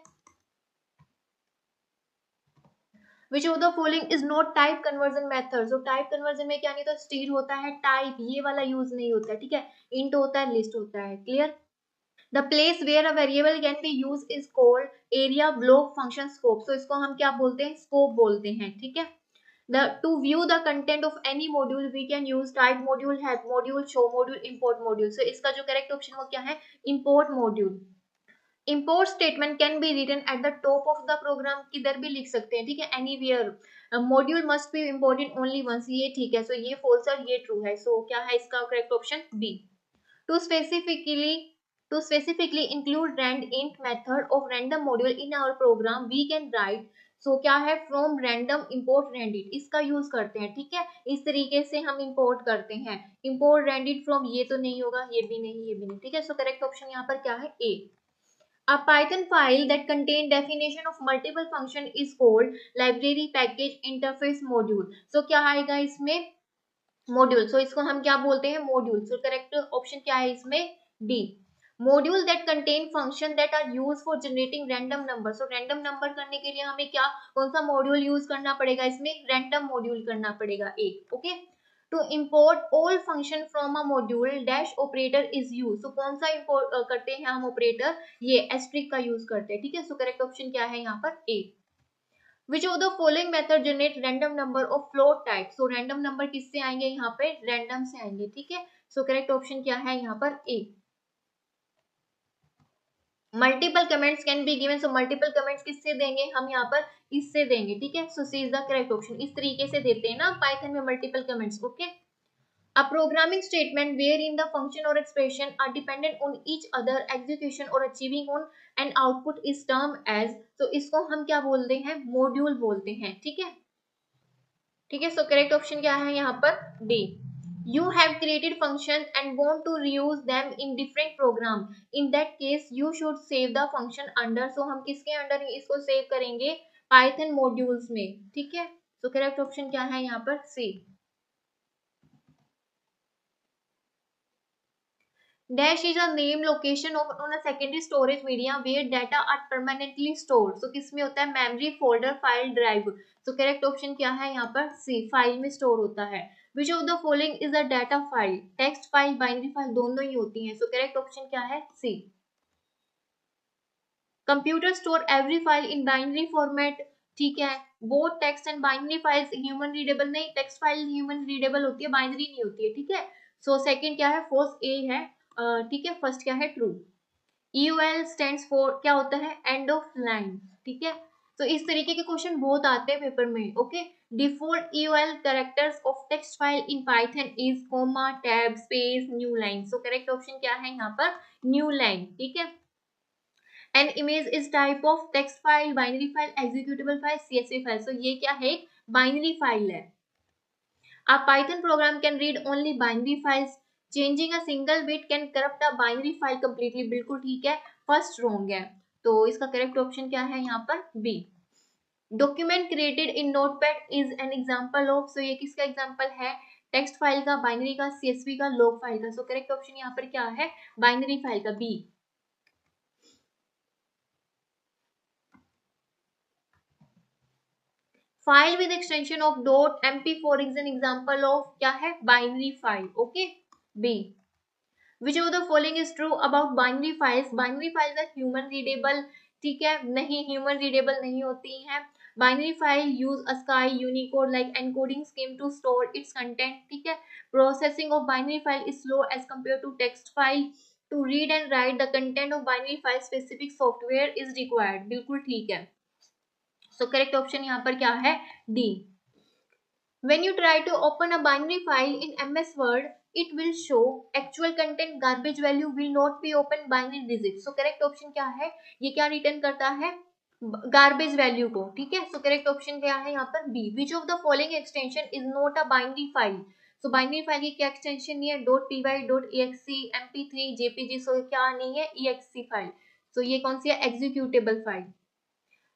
Which of the following is not type conversion method? So type conversion में क्या नहीं होता, string होता है, type ये वाला use नहीं होता है, ठीक है। int होता है, list होता है, clear? The place where a variable can be used is called area, block, function, scope. So इसको हम क्या बोलते हैं, scope बोलते हैं, ठीक है। To view the content of any module we can use type module, help module, show module, import module. So इसका जो correct option वो क्या है, import module. Import statement can be written at the top of the program, किधर भी लिख सकते हैं, ठीक है, anywhere। module must be imported only once, ये ठीक है। So ये false और ये true है। So क्या है इसका correct option, B. To specifically include randint method of random module in our program, we can write, so क्या है, from random import randint, इसका यूज करते हैं, ठीक है। इस तरीके से हम इंपोर्ट करते हैं, import randint from, ये तो नहीं होगा, ये भी नहीं, ये भी नहीं, ठीक है। सो करेक्ट ऑप्शन यहाँ पर क्या है, ए। A Python file that contain definition of multiple function is called library package interface module. So क्या आएगा इसमें, मॉड्यूल। सो इसको हम क्या बोलते हैं, मॉड्यूल। सो करेक्ट ऑप्शन क्या है इसमें, D. Module that contain function that are use for generating random number. So random number करने के लिए हमें क्या, कौन सा मॉड्यूल यूज करना पड़ेगा इसमें, रैंडम मॉड्यूल करना पड़ेगा, एक, okay. To import all function from a module dash operator is use. So कौन सा इम्पोर्ट करते हैं हम ऑपरेटर, ये एस्ट्रिक का यूज करते हैं, ठीक है। सो करेक्ट ऑप्शन क्या है यहाँ पर, ए। Which of the following method generate random number of float type? So random number किससे आएंगे यहाँ पे, random से आएंगे, ठीक है। So correct option क्या है यहाँ पर, A. Multiple comments can be given, so multiple comments किससे देंगे हम यहाँ पर, इससे देंगे, ठीक है। So C is the correct option. इस तरीके से देते हैं ना पाइथन में multiple comments, okay. A programming statement wherein the function or expression are dependent on each other execution or achieving on an output is termed as, तो इसको हम क्या बोलते हैं, मॉड्यूल बोलते हैं, ठीक है, ठीक है। सो करेक्ट ऑप्शन क्या है यहाँ पर, D. You have created functions and want to reuse them in different program. In that case, you should save the function under. So हम किसके अंडर इसको सेव करेंगे, Python modules में, ठीक है। तो करेक्ट ऑप्शन क्या है यहाँ पर, सी। Dash is a name location of on a secondary storage media where data are permanently stored. So किस में होता है, memory, folder, file, drive. So correct option क्या है यहाँ पर, C, फाइल में स्टोर होता है। Which of the following is a data file? Text file, binary file दोनों ही होती हैं। So correct option क्या है, C. Computer store every file in binary format, ठीक है। Both text and binary files human readable, नहीं, टेक्स्ट फाइल ह्यूमन रीडेबल होती है, बाइनरी नहीं होती है, ठीक है। सो सेकंड क्या है, फोर्स ए है, ठीक है। फर्स्ट क्या है, ट्रू। EOL स्टैंड्स फॉर क्या होता है, एंड ऑफ लाइन, ठीक है। तो इस तरीके के क्वेश्चन बहुत आते हैं पेपर में, okay. Default EOL characters of text file in Python is comma, tab, space, new line. So correct option क्या है यहाँ पर, न्यू लाइन, ठीक है। An image is type of text file, binary file, executable file, CSV file. So ये क्या है, binary file है। A Python program can read only binary files. Changing a single bit can corrupt a binary file completely. बिल्कुल ठीक है, first wrong है। तो इसका करेक्ट ऑप्शन क्या है यहाँ पर, B. Document created in notepad is an example of, so ये किसका एग्जांपल है, टेक्स्ट फाइल का, बाइनरी का, CSV का, लॉग फाइल का। सो करेक्ट ऑप्शन यहाँ पर क्या है, बाइनरी फाइल का, B. File with extension of .mp4 is an example of क्या है, binary file, okay, B. Which of the following is true about binary files? Binary files are human readable, ठीक है, नहीं, ह्यूमन रीडेबल नहीं होती हैं। Binary file use ASCII, Unicode like encoding scheme to store its content, ठीक है। Processing of binary file is slow as compare to text file. To read and write the content of binary file specific software is required, बिल्कुल ठीक है। So correct option यहाँ पर क्या है, D. When you try to open a binary file in MS Word, it will show actual content, garbage value will not be open binary digits. So correct option क्या है, ये क्या return करता है, गार्बेज वैल्यू को, ठीक है। So correct option क्या है यहाँ पर, B. Which of the following extension is not a binary file? So binary file की क्या एक्सटेंशन नहीं है, .py, .exe, mp3, jpg। सो क्या नहीं है, exe फाइल। सो ये कौन सी है, executable file.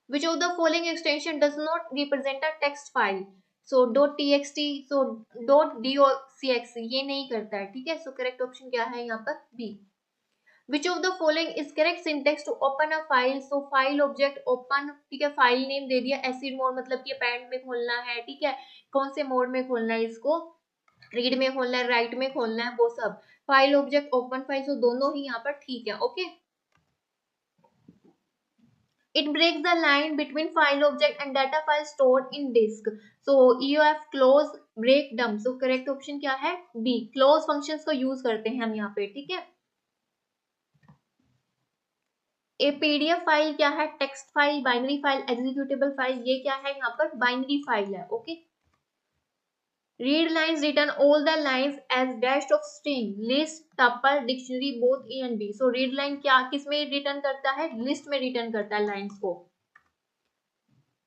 Which of the following extension does not represent a text file? So .txt, so .docx ये नहीं करता है, ठीक है। So correct option क्या है यहाँ पर, B। Which of the following is correct syntax to open a file? So file object open, ठीक है, फाइल नेम दे दिया, एसिड मोड मतलब कि पैड में खोलना है, ठीक है। कौन से मोड में खोलना है इसको, रीड में खोलना है, राइट में खोलना है, वो सब। File object open file, so दोनों ही यहाँ पर ठीक है, okay. It breaks the line between file object and data file stored in disk. So EOF close, break, dump. So correct option क्या है, B। close functions को use करते हैं हम यहाँ पे, ठीक है। A PDF फाइल क्या है, text file, binary file, executable file. ये क्या है यहाँ पर, बाइनरी फाइल है, okay. Read lines return all the lines as dash of string, list, tuple, dictionary, both A and B. So read line क्या किस में रिटर्न करता है, लिस्ट में रिटर्न करता है लाइन्स को।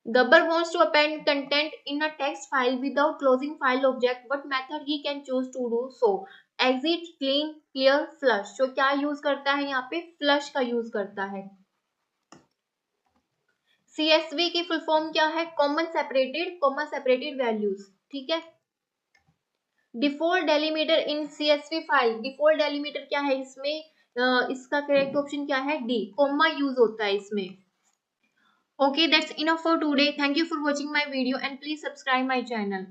Gabbar wants to append content in a text file without closing file object. What method he can choose to do so? Exit, clean, clear, flush. तो क्या यूज करता है यहाँ पे, flush का यूज करता है। CSV की फुल फॉर्म क्या है, common separated, comma separated values, ठीक है। डिफॉल्ट डेलीमीटर इन CSV फाइल, डिफॉल्ट डेलीमीटर क्या है इसमें, इसका करेक्ट ऑप्शन क्या है, डी, कॉमा यूज होता है इसमें। Okay, that's enough for today. Thank you for watching my video and please subscribe my channel.